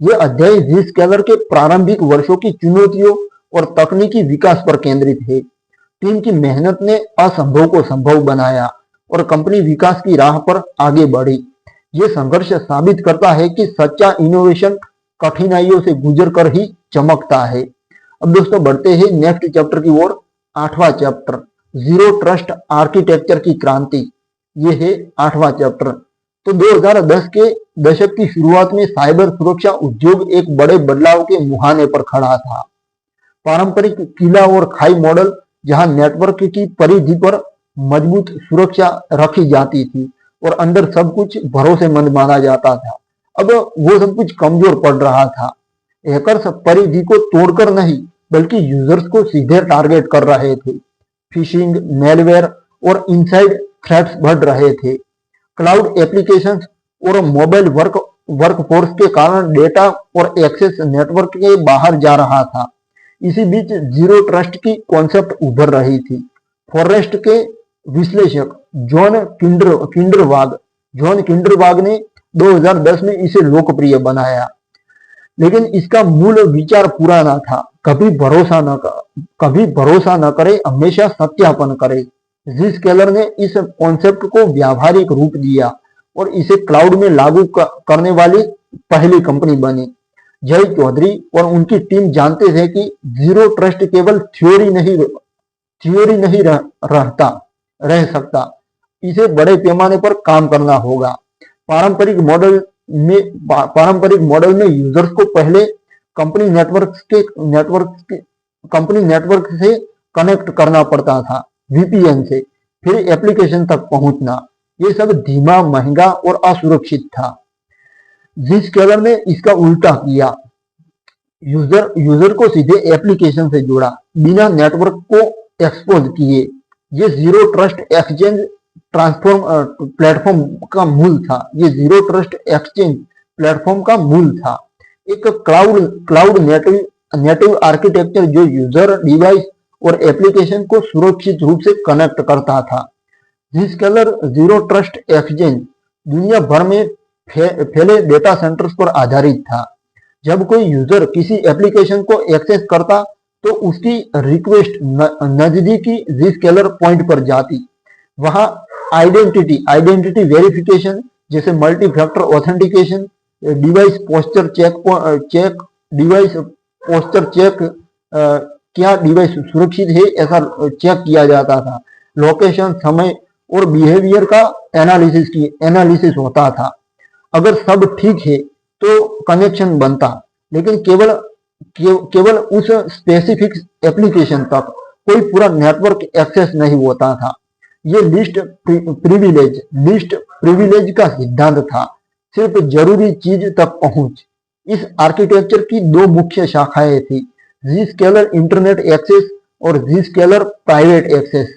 यह अध्याय Zscaler के प्रारंभिक वर्षों की चुनौतियों और तकनीकी विकास पर केंद्रित है। टीम की मेहनत ने असंभव को संभव बनाया और कंपनी विकास की राह पर आगे बढ़ी। ये संघर्ष साबित करता है कि सच्चा इनोवेशन कठिनाइयों से गुजर कर ही चमकता है। अब दोस्तों बढ़ते हैं नेक्स्ट चैप्टर की ओर। 8वां चैप्टर, जीरो ट्रस्ट आर्किटेक्चर की क्रांति। ये है 8वां चैप्टर। तो 2010 के दशक की शुरुआत में साइबर सुरक्षा उद्योग एक बड़े बदलाव के मुहाने पर खड़ा था। पारंपरिक किला और खाई मॉडल, जहां नेटवर्क की परिधि पर मजबूत सुरक्षा रखी जाती थी और अंदर सब कुछ भरोसेमंद माना जाता था, अब वो सब कुछ कमजोर पड़ रहा था। हैकर्स परिधि को तोड़कर नहीं बल्कि यूजर्स को सीधे टारगेट कर रहे थे। फिशिंग, मेलवेयर और इनसाइड थ्रेट्स बढ़ रहे थे। क्लाउड एप्लीकेशंस और मोबाइल वर्कफोर्स के कारण डेटा और एक्सेस नेटवर्क के बाहर जा रहा था। इसी बीच जीरो ट्रस्ट की कॉन्सेप्ट उभर रही थी। फॉरेस्ट के विश्लेषक जॉन किंडरवाग ने 2010 में इसे लोकप्रिय बनाया, लेकिन इसका मूल विचार पुराना था। कभी भरोसा न करे, हमेशा सत्यापन करे। Zscaler ने इस कॉन्सेप्ट को व्यावहारिक रूप दिया और इसे क्लाउड में लागू करने वाली पहली कंपनी बनी। जय चौधरी और उनकी टीम जानते थे कि जीरो ट्रस्ट केवल थ्योरी नहीं रह सकता, इसे बड़े पैमाने पर काम करना होगा। पारंपरिक मॉडल में यूजर्स को पहले कंपनी नेटवर्क से कनेक्ट करना पड़ता था, VPN से, फिर एप्लीकेशन तक पहुंचना। ये सब धीमा, महंगा और असुरक्षित था। Zscaler ने इसका उल्टा किया। यूजर को सीधे एप्लीकेशन से जोड़ा, बिना नेटवर्क को एक्सपोज किए। ये जीरो ट्रस्ट एक्सचेंज प्लेटफॉर्म का मूल था। एक क्लाउड नेटिव आर्किटेक्चर जो यूजर, डिवाइस और एप्लीकेशन को सुरक्षित रूप से कनेक्ट करता था। Zscaler जीरो ट्रस्ट एक्सचेंज दुनिया भर में फैले डेटा सेंटर्स पर आधारित था। जब कोई यूजर किसी एप्लीकेशन को एक्सेस करता तो उसकी रिक्वेस्ट नजदीकी Zscaler पॉइंट पर जाती। वहां आइडेंटिटी वेरिफिकेशन जैसे multi factor authentication, device posture check, क्या डिवाइस सुरक्षित है ऐसा चेक किया जाता था। लोकेशन, समय और बिहेवियर का एनालिसिस होता था। अगर सब ठीक है तो कनेक्शन बनता, लेकिन केवल उस स्पेसिफिक एप्लीकेशन तक, कोई पूरा नेटवर्क एक्सेस नहीं होता था। ये लिस्ट प्रिविलेज का सिद्धांत था। सिर्फ जरूरी चीज तक पहुंच। इस आर्किटेक्चर की दो मुख्य शाखाएं थी, Zscaler इंटरनेट एक्सेस और Zscaler private Access.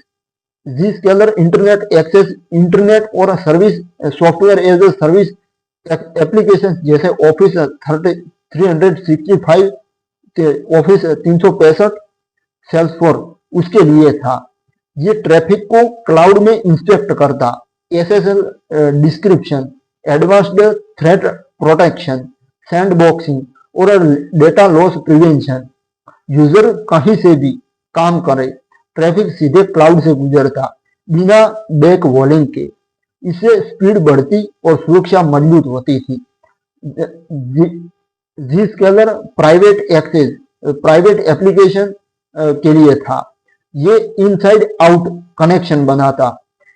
Zscaler internet Access internet और service software as a service application जैसे ऑफिस 365, ऑफिस 365, सेल्सफोर्स उसके लिए था। ये ट्रैफिक को क्लाउड में इंस्पेक्ट करता, SSL description, advanced threat protection, sandboxing और डेटा लॉस प्रिवेंशन। यूजर कहीं से भी काम करे, ट्रैफिक सीधे क्लाउड से गुजरता बिना बैक वॉलिंग के। इससे स्पीड बढ़ती और सुरक्षा मजबूत होती थी। Zscaler private access private application के लिए था। ये इनसाइड आउट कनेक्शन बनाता,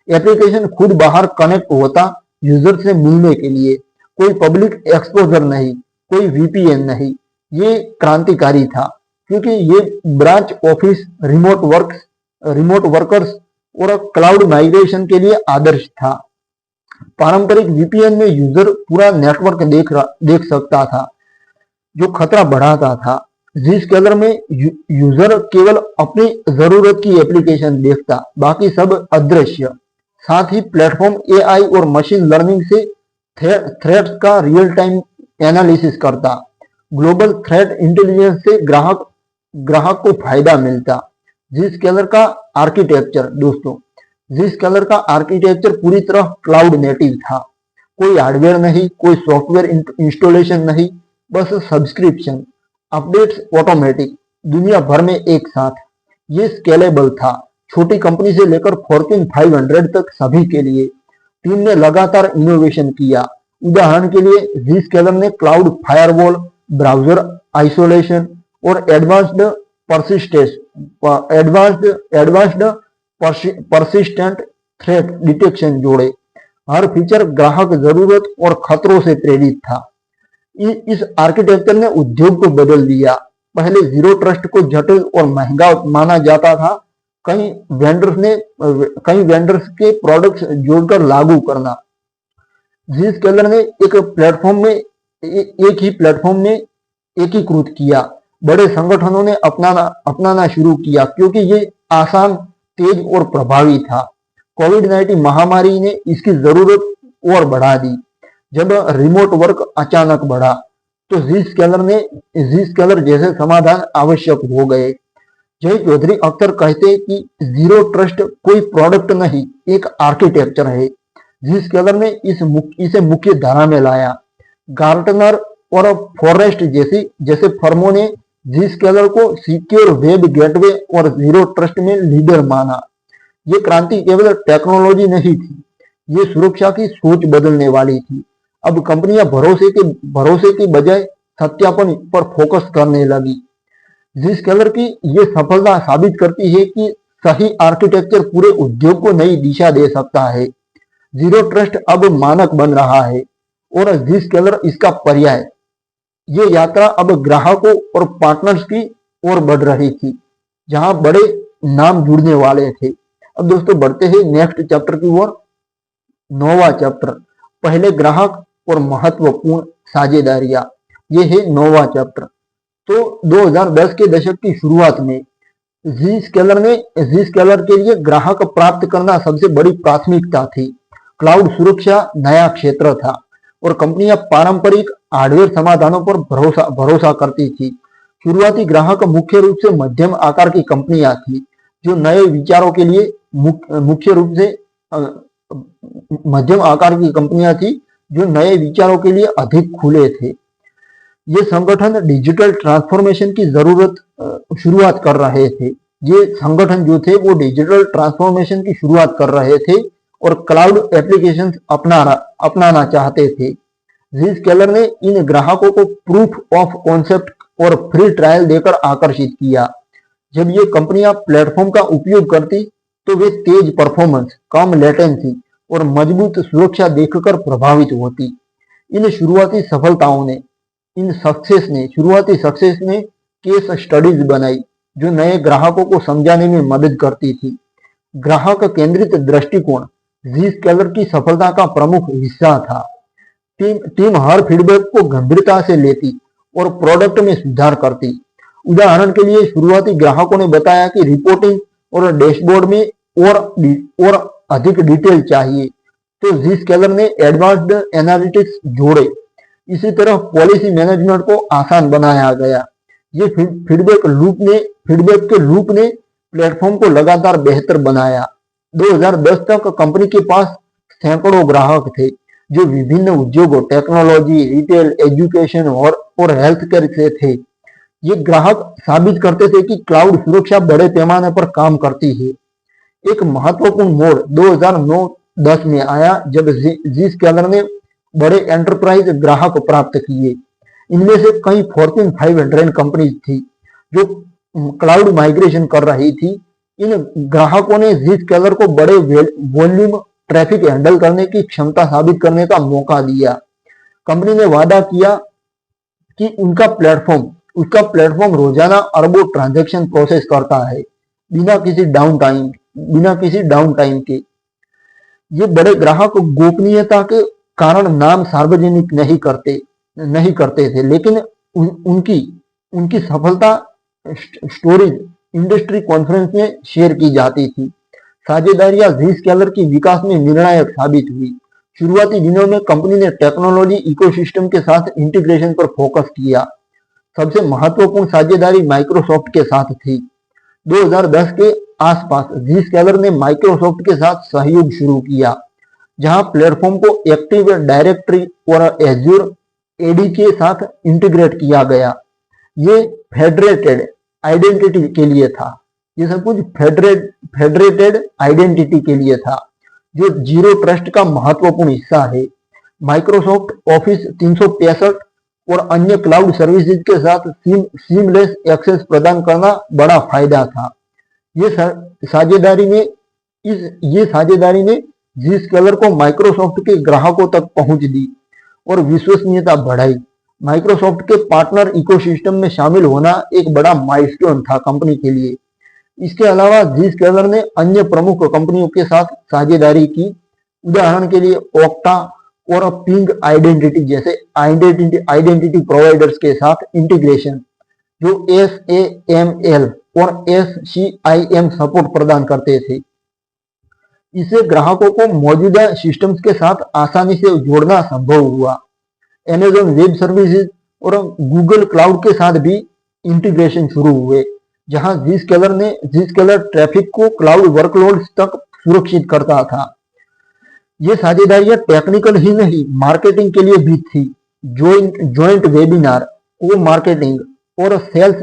एप्लीकेशन खुद बाहर कनेक्ट होता यूजर से मिलने के लिए। कोई पब्लिक एक्सपोजर नहीं, कोई VPN नहीं। ये क्रांतिकारी था क्योंकि ये ब्रांच ऑफिस, रिमोट वर्कर्स और क्लाउड माइग्रेशन के लिए आदर्श था। पारंपरिक VPN में यूजर पूरा नेटवर्क देख सकता था, जो खतरा बढ़ाता था। Zscaler में यूजर केवल अपनी जरूरत की एप्लीकेशन देखता, बाकी सब अदृश्य। साथ ही प्लेटफॉर्म AI और मशीन लर्निंग से थ्रेट्स का रियल टाइम एनालिसिस करता। ग्लोबल थ्रेट इंटेलिजेंस से ग्राहक को फायदा मिलता। Zscaler का आर्किटेक्चर दोस्तों, Zscaler का आर्किटेक्चर पूरी तरह क्लाउड नेटिव था। कोई हार्डवेयर नहीं, कोई सॉफ्टवेयर इंस्टॉलेशन नहीं, बस सब्सक्रिप्शन, अपडेट्स ऑटोमेटिक, दुनिया भर में एक साथ। ये स्केलेबल था, छोटी कंपनी से लेकर फॉर्च्यून 500 तक सभी के लिए। टीम ने लगातार इनोवेशन किया। उदाहरण के लिए Zscaler ने क्लाउड फायरवॉल, ब्राउजर आइसोलेशन और एडवांस्ड परसिस्टेंट थ्रेट डिटेक्शन जोड़े। हर फीचर ग्राहक जरूरत और खतरों से प्रेरित था। इस आर्किटेक्चर ने उद्योग को बदल दिया। पहले जीरो ट्रस्ट को जटिल और महंगा माना जाता था। कई वेंडर्स के प्रोडक्ट्स जोड़कर लागू करना। Zscaler ने एक ही प्लेटफॉर्म में एकीकृत किया। बड़े संगठनों ने अपनाना शुरू किया क्योंकि ये आसान, तेज और प्रभावी था। कोविड-19 महामारी ने इसकी जरूरत और बढ़ा दी। जब रिमोट वर्क अचानक बढ़ा तो Zscaler जैसे समाधान आवश्यक हो गए। जय चौधरी अक्सर कहते कि जीरो ट्रस्ट कोई प्रोडक्ट नहीं, एक आर्किटेक्चर है। Zscaler ने इसे मुख्य धारा में लाया। गार्टनर और फॉरेस्ट जैसे फर्मों ने Zscaler को सिक्योर वेब गेटवे और जीरो ट्रस्ट में लीडर माना। ये क्रांति केवल टेक्नोलॉजी नहीं थी, ये सुरक्षा की सोच बदलने वाली थी। अब कंपनियां भरोसे की बजाय सत्यापन पर फोकस करने लगी। Zscaler की ये सफलता साबित करती है कि सही आर्किटेक्चर पूरे उद्योग को नई दिशा दे सकता है। जीरो ट्रस्ट अब मानक बन रहा है और Zscaler इसका पर्याय। ये यात्रा अब ग्राहकों और पार्टनर्स की ओर बढ़ रही थी, जहां बड़े नाम जुड़ने वाले थे। अब दोस्तों बढ़ते हैं नेक्स्ट चैप्टर की ओर। नौवां चैप्टर, पहले ग्राहक और महत्वपूर्ण साझेदारियां। ये है नौवां चैप्टर। तो 2010 के दशक की शुरुआत में Zscaler के लिए ग्राहक प्राप्त करना सबसे बड़ी प्राथमिकता थी। क्लाउड सुरक्षा नया क्षेत्र था और कंपनियां पारंपरिक हार्डवेयर समाधानों पर भरोसा करती थी। शुरुआती ग्राहक मुख्य रूप से मध्यम आकार की कंपनियां थी, जो नए विचारों के लिए मुख्य रूप से मध्यम आकार की कंपनियां थी जो नए विचारों के लिए अधिक खुले थे। ये संगठन डिजिटल ट्रांसफॉर्मेशन की शुरुआत कर रहे थे। ये संगठन जो थे वो डिजिटल ट्रांसफॉर्मेशन की शुरुआत कर रहे थे और क्लाउड एप्लीकेशंस अपनाना चाहते थे। Zscaler ने इन ग्राहकों को प्रूफ ऑफ कॉन्सेप्ट और फ्री ट्रायल देकर आकर्षित किया। जब ये कंपनियां प्लेटफॉर्म का उपयोग करती तो वे तेज परफॉर्मेंस, कम लेटेंसी और मजबूत सुरक्षा देखकर प्रभावित होती। इन शुरुआती सक्सेस ने केस स्टडीज बनाई जो नए ग्राहकों को समझाने में मदद करती थी। ग्राहक केंद्रित दृष्टिकोण Zscaler की सफलता का प्रमुख हिस्सा था। टीम हर फीडबैक को गंभीरता से लेती और प्रोडक्ट में सुधार करती। उदाहरण के लिए शुरुआती ग्राहकों ने बताया कि रिपोर्टिंग और डैशबोर्ड में और अधिक डिटेल चाहिए, तो Zscaler ने एडवांस्ड एनालिटिक्स जोड़े। इसी तरह पॉलिसी मैनेजमेंट को आसान बनाया गया। ये फीडबैक के लूप ने प्लेटफॉर्म को लगातार बेहतर बनाया। 2010 तक कंपनी के पास सैकड़ों ग्राहक थे जो विभिन्न उद्योगों, टेक्नोलॉजी, रिटेल, एजुकेशन और हेल्थ केयर से थे। ये ग्राहक साबित करते थे कि क्लाउड सुरक्षा बड़े पैमाने पर काम करती है। एक महत्वपूर्ण मोड़ 2009-10 में आया जब Zscaler ने बड़े एंटरप्राइज ग्राहक प्राप्त किए। इनमें से कई फॉर्च्यून 500 कंपनीज थी जो क्लाउड माइग्रेशन कर रही थी। इन ग्राहकों ने Zscaler को बड़े वॉल्यूम ट्रैफिक हैंडल करने की क्षमता साबित करने का मौका दिया। कंपनी ने वादा किया कि उसका प्लेटफॉर्म रोजाना अरबों ट्रांजैक्शन प्रोसेस करता है बिना किसी डाउन टाइम के। ये बड़े ग्राहक गोपनीयता के कारण नाम सार्वजनिक नहीं करते थे, लेकिन उनकी सफलता स्टोरीज इंडस्ट्री कॉन्फ्रेंस में शेयर की जाती थी। साझेदारियां Zscaler की विकास में निर्णायक साबित हुई। शुरुआती दिनों में कंपनी ने टेक्नोलॉजी इकोसिस्टम के साथ इंटीग्रेशन पर फोकस किया। सबसे महत्वपूर्ण साझेदारी माइक्रोसॉफ्ट के साथ थी। 2010 के आसपास Zscaler ने माइक्रोसॉफ्ट के साथ सहयोग शुरू किया, जहां प्लेटफॉर्म को एक्टिव डायरेक्टरी और एज्योर एडी के साथ इंटीग्रेट किया गया। ये फेडरेटेड आइडेंटिटी के लिए था। ये सब कुछ फेडरेटेड आइडेंटिटी के लिए था, जो जीरो ट्रस्ट का महत्वपूर्ण हिस्सा है। माइक्रोसॉफ्ट ऑफिस 365 और अन्य क्लाउड सर्विसेज के साथ सीमलेस एक्सेस प्रदान करना बड़ा फायदा था। ये साझेदारी ने Zscaler को माइक्रोसॉफ्ट के ग्राहकों तक पहुंच दी और विश्वसनीयता बढ़ाई। माइक्रोसॉफ्ट के पार्टनर इकोसिस्टम में शामिल होना एक बड़ा माइलस्टोन था कंपनी के लिए। इसके अलावा Zscaler ने अन्य प्रमुख कंपनियों के साथ साझेदारी की। उदाहरण के लिए ओक्टा और पिंग आइडेंटिटी जैसे आइडेंटिटी प्रोवाइडर्स के साथ इंटीग्रेशन, जो SAML और SCIM सपोर्ट प्रदान करते थे। इससे ग्राहकों को मौजूदा सिस्टम्स के साथ आसानी से जोड़ना संभव हुआ। Amazon वेब सर्विसेज और गूगल क्लाउड के साथ भी इंटीग्रेशन शुरू हुए, जहां Zscaler ट्रैफिक को क्लाउड वर्कलोड्स तक सुरक्षित करता था। ये साझेदारियां टेक्निकल ही नहीं, मार्केटिंग के लिए भी थी। ज्वाइंट वेबिनार, को मार्केटिंग और सेल्स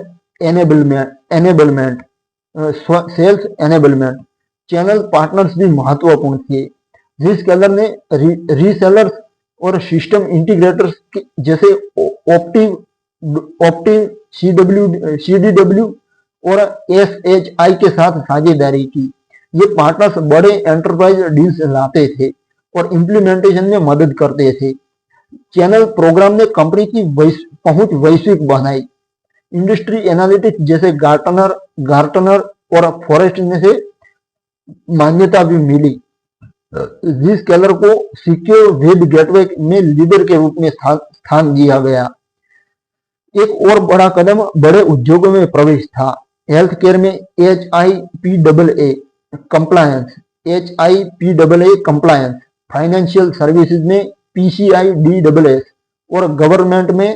एनेबलमेंट चैनल पार्टनर्स भी महत्वपूर्ण थे। Zscaler ने रीसेलर्स और सिस्टम इंटीग्रेटर्स जैसे ऑप्टिव CDW और SHI के साथ साझेदारी की। ये पार्टनर्स बड़े एंटरप्राइज डील्स लाते थे और इम्प्लीमेंटेशन में मदद करते थे। चैनल प्रोग्राम ने कंपनी की पहुंच वैश्विक बनाई। इंडस्ट्री एनालिटिक्स जैसे गार्टनर और फॉरेस्ट में से मान्यता भी मिली। Zscaler को सिक्योर वेब गेटवे में लीडर के रूप में स्थान दिया गया। एक और बड़ा कदम बड़े उद्योगों में प्रवेश था। हेल्थ केयर में HIPAA कंप्लायंस, फाइनेंशियल सर्विसेज में PCI DSS और गवर्नमेंट में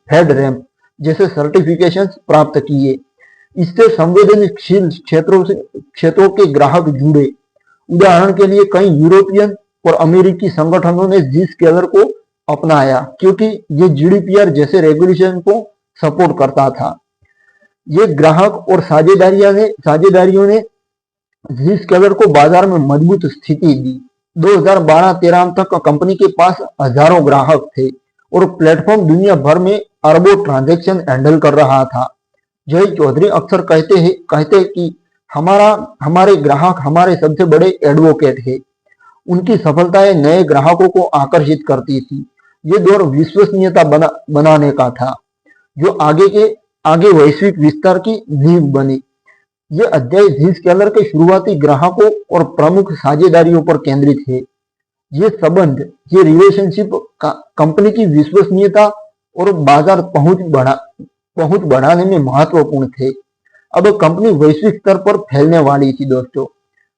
FedRAMP जैसे सर्टिफिकेशंस प्राप्त किए। इससे संवेदनशील क्षेत्रों के ग्राहक जुड़े। उदाहरण के लिए कई यूरोपियन और अमेरिकी संगठनों ने Zscaler को अपनाया क्योंकि ये GDPR जैसे रेगुलेशन को सपोर्ट करता था। ये ग्राहक और साझेदारियों ने Zscaler को बाजार में मजबूत स्थिति दी। 2012-13 तक कंपनी के पास हजारों ग्राहक थे और प्लेटफॉर्म दुनिया भर में अरबों ट्रांजैक्शन हैंडल कर रहा था। जय चौधरी अक्सर कहते कि हमारे ग्राहक हमारे सबसे बड़े एडवोकेट है। उनकी सफलताएं नए ग्राहकों को आकर्षित करती थी। ये दौर विश्वसनीयता बनाने का था, जो आगे वैश्विक विस्तार की नींव बनी। ये अध्याय Zscaler के शुरुआती ग्राहकों और प्रमुख साझेदारियों पर केंद्रित है। ये संबंध, ये रिलेशनशिप कंपनी की विश्वसनीयता और बाजार पहुंच बढ़ाने में महत्वपूर्ण थे। अब कंपनी वैश्विक स्तर पर फैलने वाली थी दोस्तों।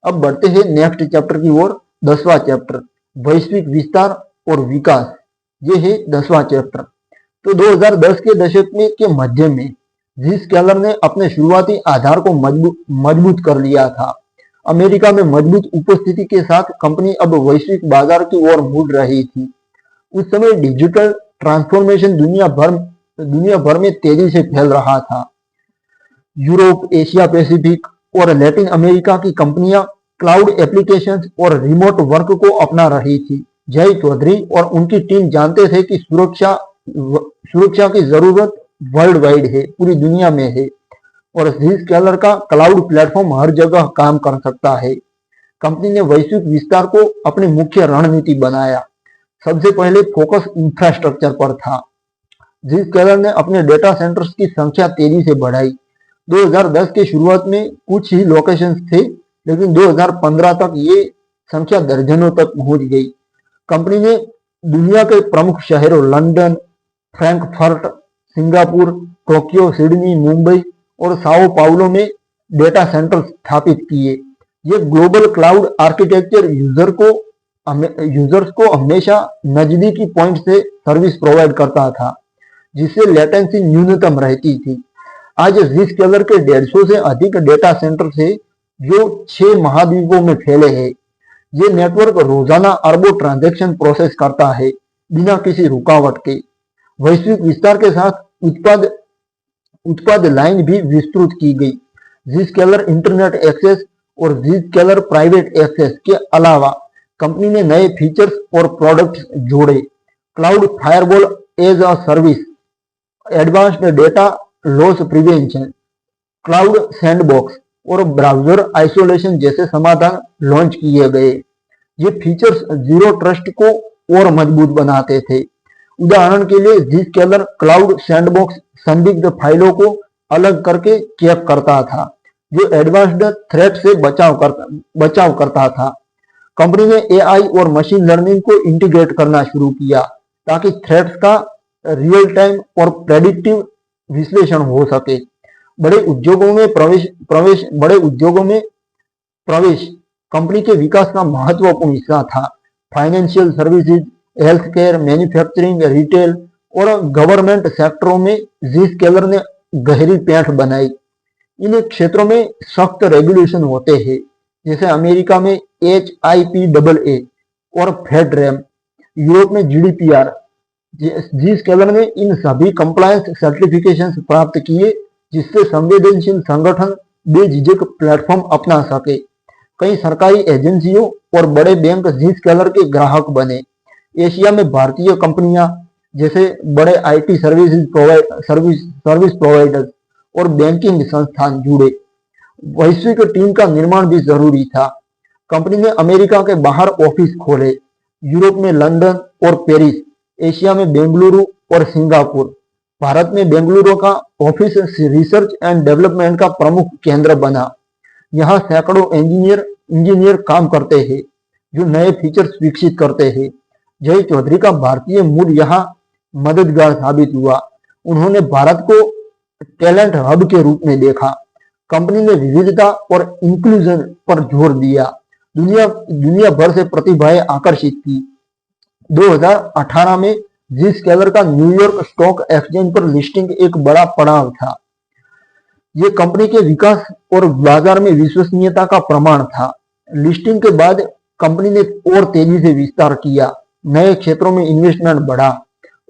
अब बढ़ते हैं नेक्स्ट चैप्टर की ओर, 10वां चैप्टर, वैश्विक विस्तार और विकास। ये है 10वां चैप्टर। तो 2010 के दशक में के मध्य में Zscaler ने अपने शुरुआती आधार को मजबूत कर लिया था। अमेरिका में मजबूत उपस्थिति के साथ कंपनी अब वैश्विक बाजार की ओर मुड़ रही थी। उस समय डिजिटल ट्रांसफॉर्मेशन दुनिया भर में तेजी से फैल रहा था। यूरोप, एशिया पैसिफिक और लैटिन अमेरिका की कंपनियां क्लाउड एप्लीकेशंस और रिमोट वर्क को अपना रही थी। जय चौधरी और उनकी टीम जानते थे कि सुरक्षा की जरूरत वर्ल्ड वाइड है, पूरी दुनिया में है, और Zscaler का क्लाउड प्लेटफॉर्म हर जगह काम कर सकता है। कंपनी ने वैश्विक विस्तार को अपनी मुख्य रणनीति बनाया। सबसे पहले फोकस इंफ्रास्ट्रक्चर पर था। Zscaler ने अपने डेटा सेंटर्स की संख्या तेजी से बढ़ाई। 2010 के शुरुआत में कुछ ही लोकेशंस थे, लेकिन 2015 तक ये संख्या दर्जनों तक पहुंच गई। कंपनी ने दुनिया के प्रमुख शहरों London, Frankfurt, Singapore, Tokyo, Sydney, Mumbai और साओ पाउलो में डेटा सेंटर स्थापित किए। ये ग्लोबल क्लाउड आर्किटेक्चर यूजर्स को हमेशा नजदीकी पॉइंट से सर्विस प्रोवाइड करता था, जिससे लेटेंसी न्यूनतम रहती थी। आज Zscaler के 150 से अधिक डेटा सेंटर है जो 6 महाद्वीपों में फैले हैं। ये नेटवर्क रोजाना अरबों ट्रांजैक्शन प्रोसेस करता है बिना किसी रुकावट के। वैश्विक विस्तार के साथ उत्पाद लाइन भी विस्तृत की गई। Zscaler इंटरनेट एक्सेस और Zscaler प्राइवेट एक्सेस के अलावा कंपनी ने नए फीचर्स और प्रोडक्ट्स जोड़े। Cloud firewall as a service, advanced data loss prevention, cloud sandbox और ब्राउजर आइसोलेशन जैसे समाधान लॉन्च किए गए। ये फीचर्स जीरो ट्रस्ट को और मजबूत बनाते थे। उदाहरण के लिए Zscaler क्लाउड सैंडबॉक्स संदिग्ध फाइलों को अलग करके चेक करता था, जो एडवांस्ड थ्रेट से बचाव करता था। कंपनी ने AI और मशीन लर्निंग को इंटीग्रेट करना शुरू किया ताकि थ्रेट्स का रियल टाइम और प्रेडिक्टिव विश्लेषण हो सके। बड़े उद्योगों में प्रवेश कंपनी के विकास का महत्वपूर्ण हिस्सा था। Financial services, health care, manufacturing, retail और गवर्नमेंट सेक्टरों में Zscaler ने गहरी पैठ बनाई। इन क्षेत्रों में सख्त रेगुलेशन होते हैं, जैसे अमेरिका में HIPAA और FedRAMP, यूरोप में GDPR। Zscaler ने इन सभी कंप्लायंस सर्टिफिकेशंस प्राप्त किए, जिससे संवेदनशील संगठन बेझिझक प्लेटफॉर्म अपना सके। कई सरकारी एजेंसियों और बड़े बैंक Zscaler के ग्राहक बने। एशिया में भारतीय कंपनियां जैसे बड़े IT सर्विस प्रोवाइडर्स और बैंकिंग संस्थान जुड़े। वैश्विक टीम का निर्माण भी जरूरी था। कंपनी ने अमेरिका के बाहर ऑफिस खोले, यूरोप में लंदन और पेरिस, एशिया में बेंगलुरु और सिंगापुर। भारत में बेंगलुरु का ऑफिस रिसर्च एंड डेवलपमेंट का प्रमुख केंद्र बना। यहाँ सैकड़ों इंजीनियर काम करते हैं जो नए फीचर्स विकसित करते हैं। जय चौधरी का भारतीय मूल यहाँ मददगार साबित हुआ। उन्होंने भारत को टैलेंट हब के रूप में देखा। कंपनी ने विविधता और इंक्लूजन पर जोर दिया, दुनिया भर से प्रतिभाएं आकर्षित की। 2018 में Zscaler का न्यूयॉर्क स्टॉक एक्सचेंज पर लिस्टिंग एक बड़ा पड़ाव था। ये कंपनी के विकास और बाजार में विश्वसनीयता का प्रमाण था। लिस्टिंग के बाद कंपनी ने और तेजी से विस्तार किया, नए क्षेत्रों में इन्वेस्टमेंट बढ़ा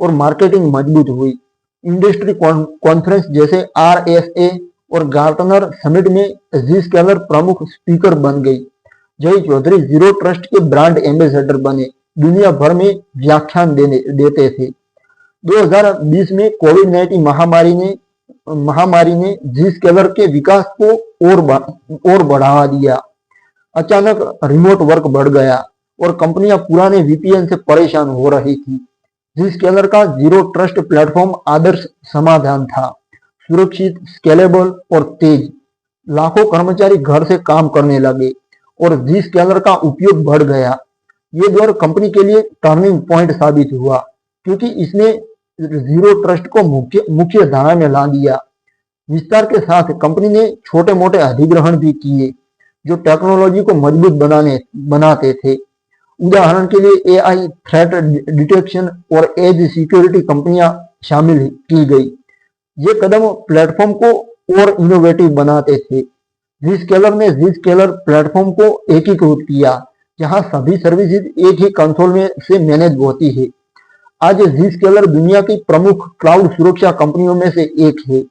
और मार्केटिंग मजबूत हुई। इंडस्ट्री कॉन्फ्रेंस जैसे RSA और गार्टनर समिट में Zscaler प्रमुख स्पीकर बन गई। जय चौधरी जीरो ट्रस्ट के ब्रांड एम्बेसडर बने, दुनिया भर में व्याख्यान देते थे। 2020 में कोविड-19 महामारी ने Zscaler के विकास को और बढ़ावा दिया। अचानक रिमोट वर्क बढ़ गया और कंपनियां पुराने VPN से परेशान हो रही थी। Zscaler का जीरो ट्रस्ट प्लेटफॉर्म आदर्श समाधान था, सुरक्षित, स्केलेबल और तेज। लाखों कर्मचारी घर से काम करने लगे और Zscaler का उपयोग बढ़ गया। ये दौर कंपनी के लिए टर्निंग पॉइंट साबित हुआ क्योंकि इसने जीरो ट्रस्ट को मुख्य धारा में ला दिया। विस्तार के साथ कंपनी ने छोटे मोटे अधिग्रहण भी किए जो टेक्नोलॉजी को मजबूत बनाते थे। उदाहरण के लिए AI थ्रेट डिटेक्शन और एज सिक्योरिटी कंपनियां शामिल की गई। ये कदम प्लेटफॉर्म को और इनोवेटिव बनाते थे। Zscaler ने Zscaler प्लेटफॉर्म को एकीकृत किया जहां सभी सर्विसेज एक ही कंसोल में से मैनेज होती है। आज Zscaler दुनिया की प्रमुख क्लाउड सुरक्षा कंपनियों में से एक है।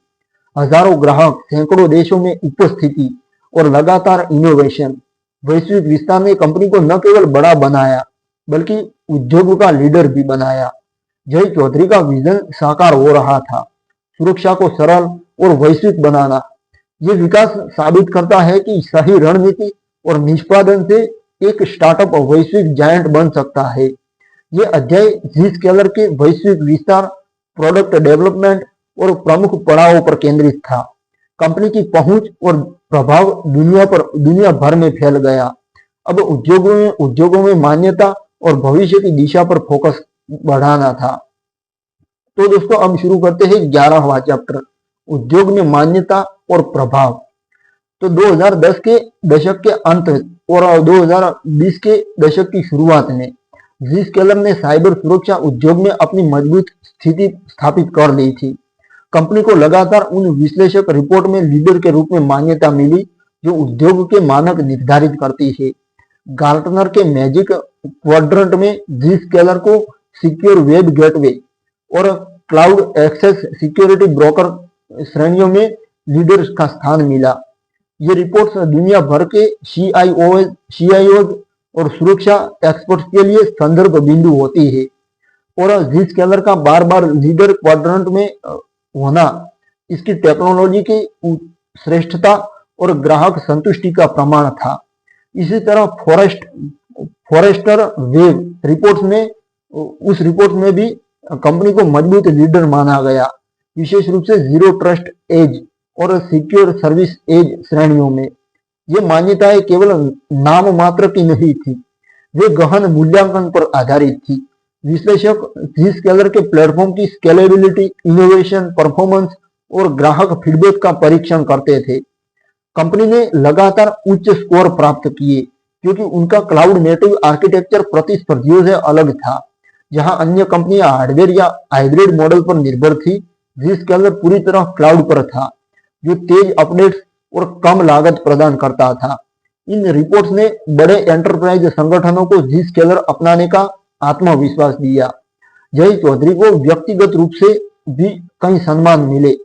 हजारों ग्राहक, सैकड़ों देशों में उपस्थिति और लगातार इनोवेशन। वैश्विक विस्तार ने कंपनी को न केवल बड़ा बनाया बल्कि उद्योग का लीडर भी बनाया। जय चौधरी का विजन साकार हो रहा था, सुरक्षा को सरल और वैश्विक बनाना। ये विकास साबित करता है कि सही रणनीति और निष्पादन से एक स्टार्टअप वैश्विक जायंट बन सकता है। ये अध्याय Zscaler के वैश्विक विस्तार, प्रोडक्ट डेवलपमेंट और प्रमुख पड़ावों पर केंद्रित था। कंपनी की पहुंच और प्रभाव दुनिया भर में फैल गया। अब उद्योगों में मान्यता और भविष्य की दिशा पर फोकस बढ़ाना था। तो दोस्तों अब शुरू करते हैं 11वां चैप्टर, उद्योग में मान्यता और प्रभाव। तो 2010 के दशक के अंत और 2020 के दशक की शुरुआत में Zscaler ने साइबर सुरक्षा उद्योग में अपनी मजबूत स्थिति स्थापित कर ली थी। कंपनी को लगातार उन विश्लेषक रिपोर्ट में लीडर के रूप में मान्यता मिली जो उद्योग के मानक निर्धारित करती है। गार्टनर के मैजिक क्वाड्रेंट में Zscaler को सिक्योर वेब गेटवे और क्लाउड एक्सेस सिक्योरिटी ब्रोकर श्रेणियों में लीडर का स्थान मिला। ये रिपोर्ट्स दुनिया भर के CIOs और सुरक्षा एक्सपर्ट्स के लिए संदर्भ बिंदु होती है और Zscaler का बार बार लीडर क्वाड्रेंट में होना इसकी टेक्नोलॉजी की श्रेष्ठता और ग्राहक संतुष्टि का प्रमाण था। इसी तरह फॉरेस्टर वेब रिपोर्ट में भी कंपनी को मजबूत लीडर माना गया, विशेष रूप से जीरो ट्रस्ट एज और सिक्योर सर्विस एज श्रेणियों में। ये मान्यताएं केवल नाम मात्र की नहीं थी, वे गहन मूल्यांकन पर आधारित थी। विश्लेषक Zscaler के प्लेटफॉर्म की स्केलेबिलिटी, इनोवेशन, परफॉर्मेंस और ग्राहक फीडबैक का परीक्षण करते थे। कंपनी ने लगातार उच्च स्कोर प्राप्त किए क्योंकि उनका क्लाउड नेटिव आर्किटेक्चर प्रतिस्पर्धियों से अलग था। जहां अन्य कंपनियां हार्डवेयर या हाइब्रिड मॉडल पर निर्भर थी, Zscaler पूरी तरह क्लाउड पर था जो तेज अपडेट्स और कम लागत प्रदान करता था। इन रिपोर्ट्स ने बड़े एंटरप्राइज संगठनों को Zscaler अपनाने का आत्मविश्वास दिया। जय चौधरी को व्यक्तिगत रूप से भी कई सम्मान मिले।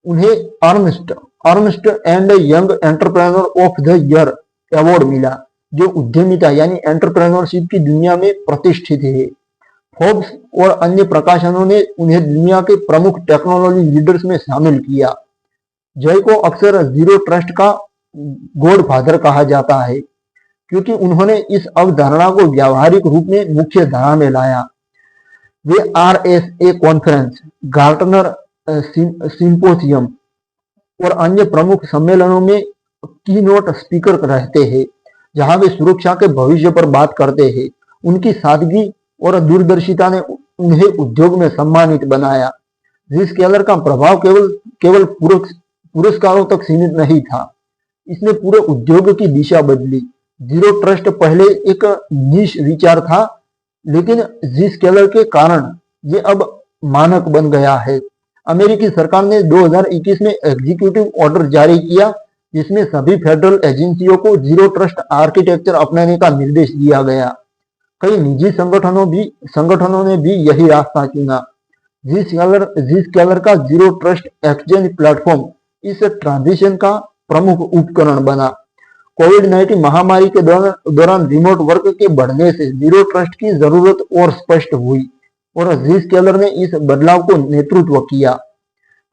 उन्हें Ernst and young entrepreneur of the year award मिला जो उद्यमिता यानी एंटरप्रेन्योरशिप की दुनिया में प्रतिष्ठित है। फोर्ब्स और अन्य प्रकाशनों ने उन्हें दुनिया के प्रमुख टेक्नोलॉजी लीडर्स में शामिल किया। जय को अक्सर जीरो ट्रस्ट का गॉडफादर कहा जाता है क्योंकि उन्होंने इस अवधारणा को व्यावहारिक रूप में मुख्य धारा में लाया। वे RSA कॉन्फ्रेंस, गार्टनर सिंपोजियम और अन्य प्रमुख सम्मेलनों में कीनोट स्पीकर रहते हैं जहां वे सुरक्षा के भविष्य पर बात करते हैं। उनकी सादगी और दूरदर्शिता ने उन्हें उद्योग में सम्मानित बनाया। Zscaler का प्रभाव केवल पुरस्कारों तक सीमित नहीं था, इसने पूरे उद्योग की दिशा बदली। जीरो ट्रस्ट पहले एक निश विचार था, लेकिन Zscaler के कारण ये अब मानक बन गया है। अमेरिकी सरकार ने 2021 में एग्जीक्यूटिव ऑर्डर जारी किया जिसमें सभी फेडरल एजेंसियों को जीरो ट्रस्ट आर्किटेक्चर अपनाने का निर्देश दिया गया। कई निजी संगठनों ने भी यही रास्ता चुना। Zscaler का जीरो ट्रस्ट एक्सचेंज प्लेटफॉर्म इस ट्रांजिशन का प्रमुख उपकरण बना। कोविड-19 महामारी के दौरान रिमोट वर्क के बढ़ने से जीरो ट्रस्ट की जरूरत और स्पष्ट हुई और Zscaler ने इस बदलाव को नेतृत्व किया।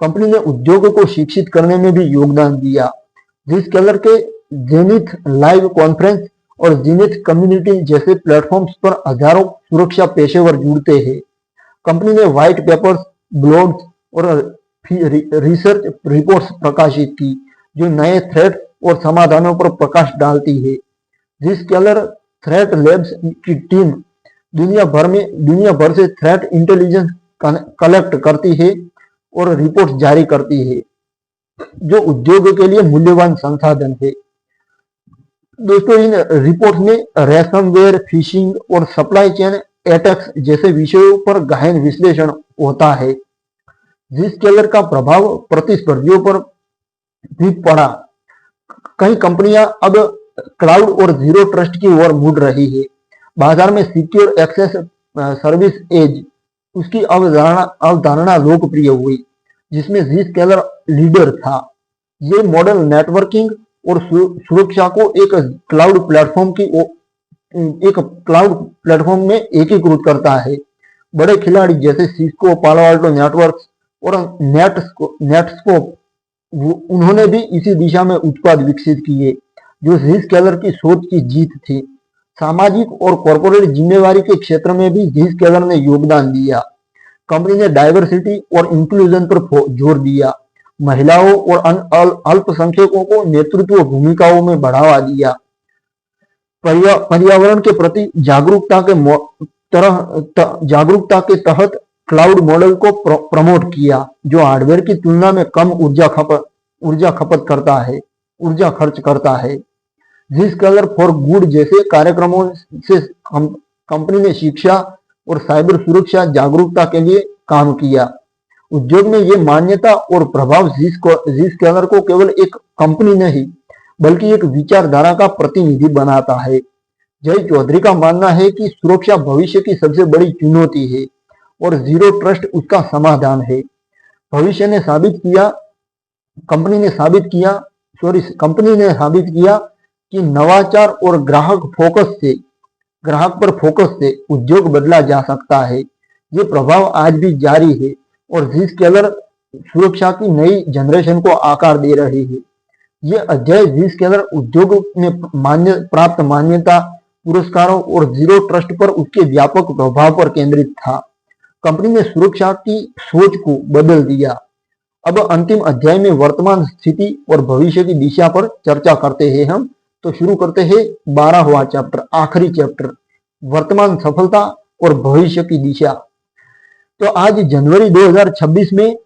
कंपनी ने उद्योग को शिक्षित करने में भी योगदान दिया। Zscaler के जेनिथ लाइव कॉन्फ्रेंस और जेनिथ कम्युनिटी जैसे प्लेटफॉर्म्स पर हजारों सुरक्षा पेशेवर जुड़ते हैं। कंपनी ने व्हाइट पेपर्स, ब्लॉग्स और रिसर्च रिपोर्ट्स प्रकाशित की जो नए थ्रेट और समाधानों पर प्रकाश डालती है। Zscaler थ्रेट लैब्स की टीम दुनिया भर से थ्रेट इंटेलिजेंस कलेक्ट करती है और रिपोर्ट जारी करती है, जो उद्योग के लिए मूल्यवान संसाधन है। दोस्तों, इन रिपोर्ट में रैंसमवेयर, फिशिंग और सप्लाई चेन अटैक्स जैसे विषयों पर गहन विश्लेषण होता है। Zscaler का प्रभाव प्रतिस्पर्धियों पर भी पड़ा। कई कंपनियां अब क्लाउड और जीरो ट्रस्ट की ओर मुड़ रही है। बाजार में सिक्योर एक्सेस सर्विस एज उसकी अवधारणा लोकप्रिय हुई, जिसमें Zscaler लीडर था। ये मॉडल नेटवर्किंग और सुरक्षा को एक क्लाउड प्लेटफॉर्म में एकीकृत करता है। बड़े खिलाड़ी जैसे सिस्को, पालो अल्टो नेटवर्क्स और नेटस्कोप उन्होंने भी इसी दिशा में उत्पाद विकसित किए, जो Zscaler की सोच की जीत थी। सामाजिक और कॉर्पोरेट जिम्मेवारी के क्षेत्र में भी Zscaler ने योगदान दिया। कंपनी ने डाइवर्सिटी और इंक्लूजन पर जोर दिया, महिलाओं और अल्पसंख्यकों को नेतृत्व भूमिकाओं में बढ़ावा दिया, पर्यावरण के प्रति जागरूकता के तहत क्लाउड मॉडल को प्रमोट किया, जो हार्डवेयर की तुलना में कम ऊर्जा खर्च करता है। Zscaler फॉर गुड जैसे कार्यक्रमों से कंपनी ने शिक्षा और साइबर सुरक्षा जागरूकता के लिए काम किया। उद्योग में ये मान्यता और प्रभाव Zscaler को केवल एक कंपनी नहीं, बल्कि एक विचारधारा का प्रतिनिधि बनाता है। जय चौधरी का मानना है कि सुरक्षा भविष्य की सबसे बड़ी चुनौती है और जीरो ट्रस्ट उसका समाधान है। कंपनी ने साबित किया कि नवाचार और ग्राहक पर फोकस से उद्योग बदला जा सकता है। ये प्रभाव आज भी जारी है और Zscaler सुरक्षा की नई जनरेशन को आकार दे रही है। ये अध्याय Zscaler उद्योग में प्राप्त मान्यता, पुरस्कारों और जीरो ट्रस्ट पर उसके व्यापक प्रभाव पर केंद्रित था। कंपनी ने सुरक्षा की सोच को बदल दिया। अब अंतिम अध्याय में वर्तमान स्थिति और भविष्य की दिशा पर चर्चा करते हैं हम। तो शुरू करते हैं 12वां चैप्टर, आखिरी चैप्टर, वर्तमान सफलता और भविष्य की दिशा। तो आज जनवरी 2026 में,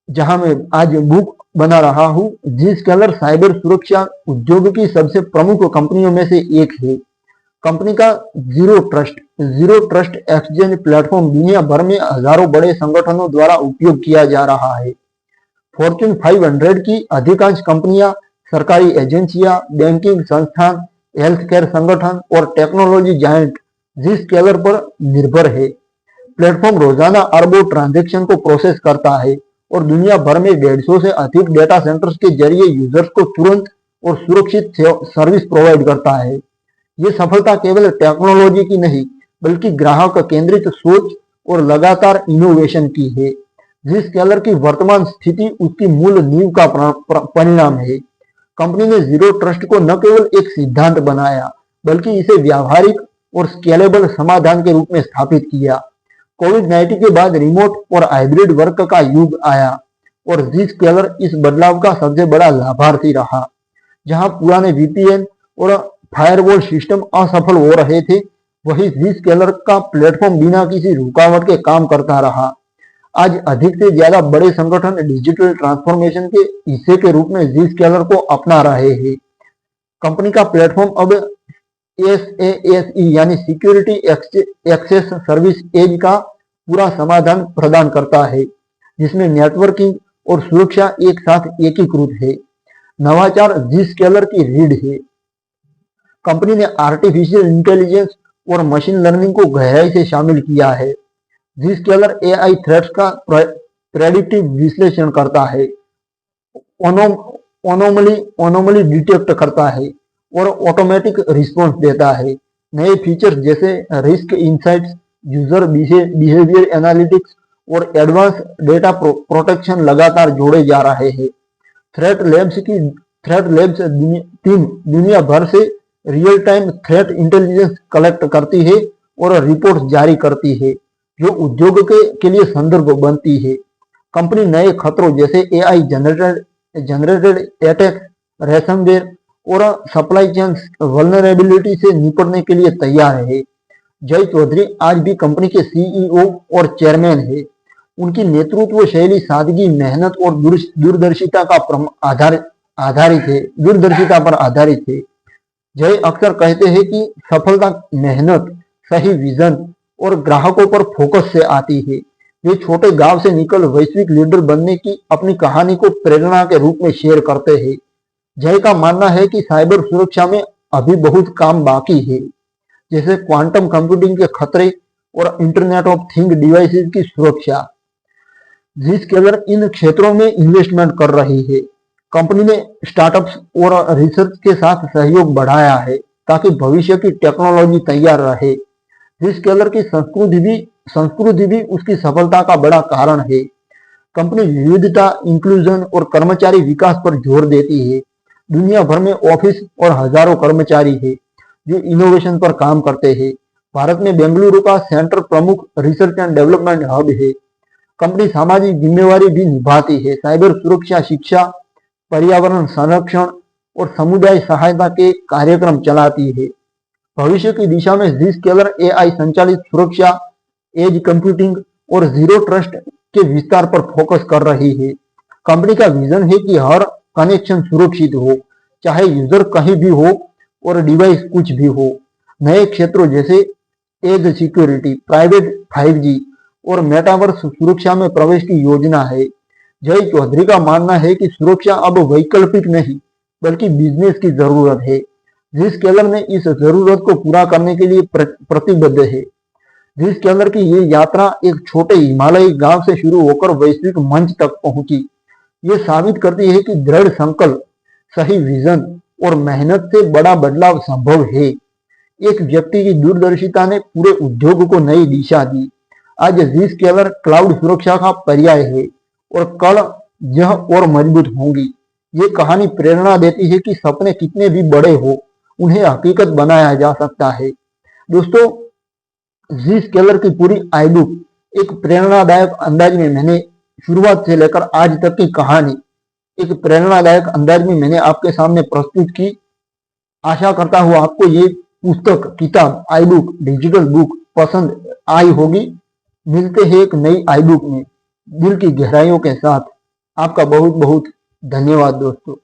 जहां मैं आज बुक बना रहा हूं, Zscaler साइबर सुरक्षा उद्योग की सबसे प्रमुख कंपनियों में से एक है। कंपनी का जीरो ट्रस्ट एक्सचेंज प्लेटफॉर्म दुनिया भर में हजारों बड़े संगठनों द्वारा उपयोग किया जा रहा है। फॉर्च्यून 500 की अधिकांश कंपनियां, सरकारी एजेंसियां, बैंकिंग संस्थान, हेल्थ केयर संगठन और टेक्नोलॉजी जायंट Zscaler पर निर्भर है। प्लेटफॉर्म रोजाना अरबों ट्रांजैक्शन को प्रोसेस करता है और दुनिया भर में 150 से अधिक डेटा सेंटर्स के जरिए यूजर्स को तुरंत और सुरक्षित सर्विस प्रोवाइड करता है। ये सफलता केवल टेक्नोलॉजी की नहीं, बल्कि ग्राहक केंद्रित सोच और लगातार इनोवेशन की है। Zscaler की वर्तमान स्थिति उसकी मूल नींव का परिणाम है। कंपनी ने जीरो ट्रस्ट को न केवल एक सिद्धांत बनाया, बल्कि इसे व्यावहारिक और स्केलेबल समाधान के रूप में स्थापित किया। कोविड-19 के बाद रिमोट और हाइब्रिड वर्क का युग आया और Zscaler इस बदलाव का सबसे बड़ा लाभार्थी रहा। जहां पुराने VPN और फायरवॉल सिस्टम असफल हो रहे थे, वही Zscaler का प्लेटफॉर्म बिना किसी रुकावट के काम करता रहा। आज अधिक से ज्यादा बड़े संगठन डिजिटल ट्रांसफॉर्मेशन के हिस्से के रूप में Zscaler को अपना रहे हैं। कंपनी का प्लेटफॉर्म अब SASE यानी सिक्योरिटी एक्सेस सर्विस एज का पूरा समाधान प्रदान करता है, जिसमें नेटवर्किंग और सुरक्षा एक साथ एकीकृत है। नवाचार Zscaler की रीढ़ है। कंपनी ने आर्टिफिशियल इंटेलिजेंस और मशीन लर्निंग को गहराई से शामिल किया है। Zscaler AI थ्रेट्स का प्रेडिक्टिव विश्लेषण करता है, ओनोमली डिटेक्ट करता है और ऑटोमेटिक रिस्पॉन्स देता है। नए फीचर्स जैसे risk insights, user behaviour analytics और एडवांस डेटा प्रोटेक्शन लगातार जोड़े जा रहे हैं। थ्रेट लैब्स टीम दुनिया भर से real time threat intelligence collect करती है और रिपोर्ट जारी करती है, जो उद्योग के लिए संदर्भ बनती है। कंपनी नए खतरों जैसे AI जनरेटेड अटैक रेशमवेयर और सप्लाई चेन वल्नरेबिलिटी से निपटने के लिए तैयार है। जय चौधरी आज भी कंपनी के सीईओ और चेयरमैन है। उनकी नेतृत्व शैली सादगी, मेहनत और दूरदर्शिता पर आधारित है। जय अक्सर कहते हैं कि सफलता मेहनत, सही विजन और ग्राहकों पर फोकस से आती है। वे छोटे गांव से निकल वैश्विक लीडर बनने की अपनी कहानी को प्रेरणा के रूप में शेयर करते हैं। जय का मानना है कि साइबर सुरक्षा में अभी बहुत काम बाकी है, जैसे क्वांटम कंप्यूटिंग के खतरे और इंटरनेट ऑफ थिंग डिवाइसेस की सुरक्षा। Zscaler इन क्षेत्रों में इन्वेस्टमेंट कर रही है। कंपनी ने स्टार्टअप्स और रिसर्च के साथ सहयोग बढ़ाया है ताकि भविष्य की टेक्नोलॉजी तैयार रहे। Zscaler की संस्कृति भी उसकी सफलता का बड़ा कारण है। कंपनी विविधता, इंक्लूजन और कर्मचारी विकास पर जोर देती है। दुनिया भर में ऑफिस और हजारों कर्मचारी है जो इनोवेशन पर काम करते हैं। भारत में बेंगलुरु का सेंटर प्रमुख रिसर्च एंड डेवलपमेंट हब है। कंपनी सामाजिक जिम्मेवारी भी निभाती है। साइबर सुरक्षा शिक्षा, पर्यावरण संरक्षण और समुदाय सहायता के कार्यक्रम चलाती है। भविष्य की दिशा में Zscaler AI संचालित सुरक्षा, एज कंप्यूटिंग और जीरो ट्रस्ट के विस्तार पर फोकस कर रही है। कंपनी का विजन है कि हर कनेक्शन सुरक्षित हो, चाहे यूजर कहीं भी हो और डिवाइस कुछ भी हो। नए क्षेत्रों जैसे एज सिक्योरिटी, प्राइवेट 5G और मेटावर्स सुरक्षा में प्रवेश की योजना है। जय चौधरी का मानना है कि सुरक्षा अब वैकल्पिक नहीं बल्कि बिजनेस की जरूरत है। Zscaler ने इस जरूरत को पूरा करने के लिए प्रतिबद्ध है। Zscaler की ये यात्रा एक छोटे हिमालयी गांव से शुरू होकर वैश्विक मंच तक पहुंची। ये साबित करती है कि दृढ़ संकल्प, सही विजन और मेहनत से बड़ा बदलाव संभव है। एक व्यक्ति की दूरदर्शिता ने पूरे उद्योग को नई दिशा दी। आज Zscaler क्लाउड सुरक्षा का पर्याय है और कल यह और मजबूत होंगी। ये कहानी प्रेरणा देती है कि सपने कितने भी बड़े हो, उन्हें हकीकत बनाया जा सकता है। दोस्तों, Zscaler की पूरी आई बुक एक प्रेरणादायक अंदाज में मैंने शुरुआत से लेकर आज तक की कहानी एक प्रेरणादायक अंदाज में मैंने आपके सामने प्रस्तुत की। आशा करता हूँ आपको ये पुस्तक, किताब, आई बुक, डिजिटल बुक पसंद आई होगी। मिलते हैं एक नई आई बुक में दिल की गहराइयों के साथ। आपका बहुत बहुत धन्यवाद दोस्तों।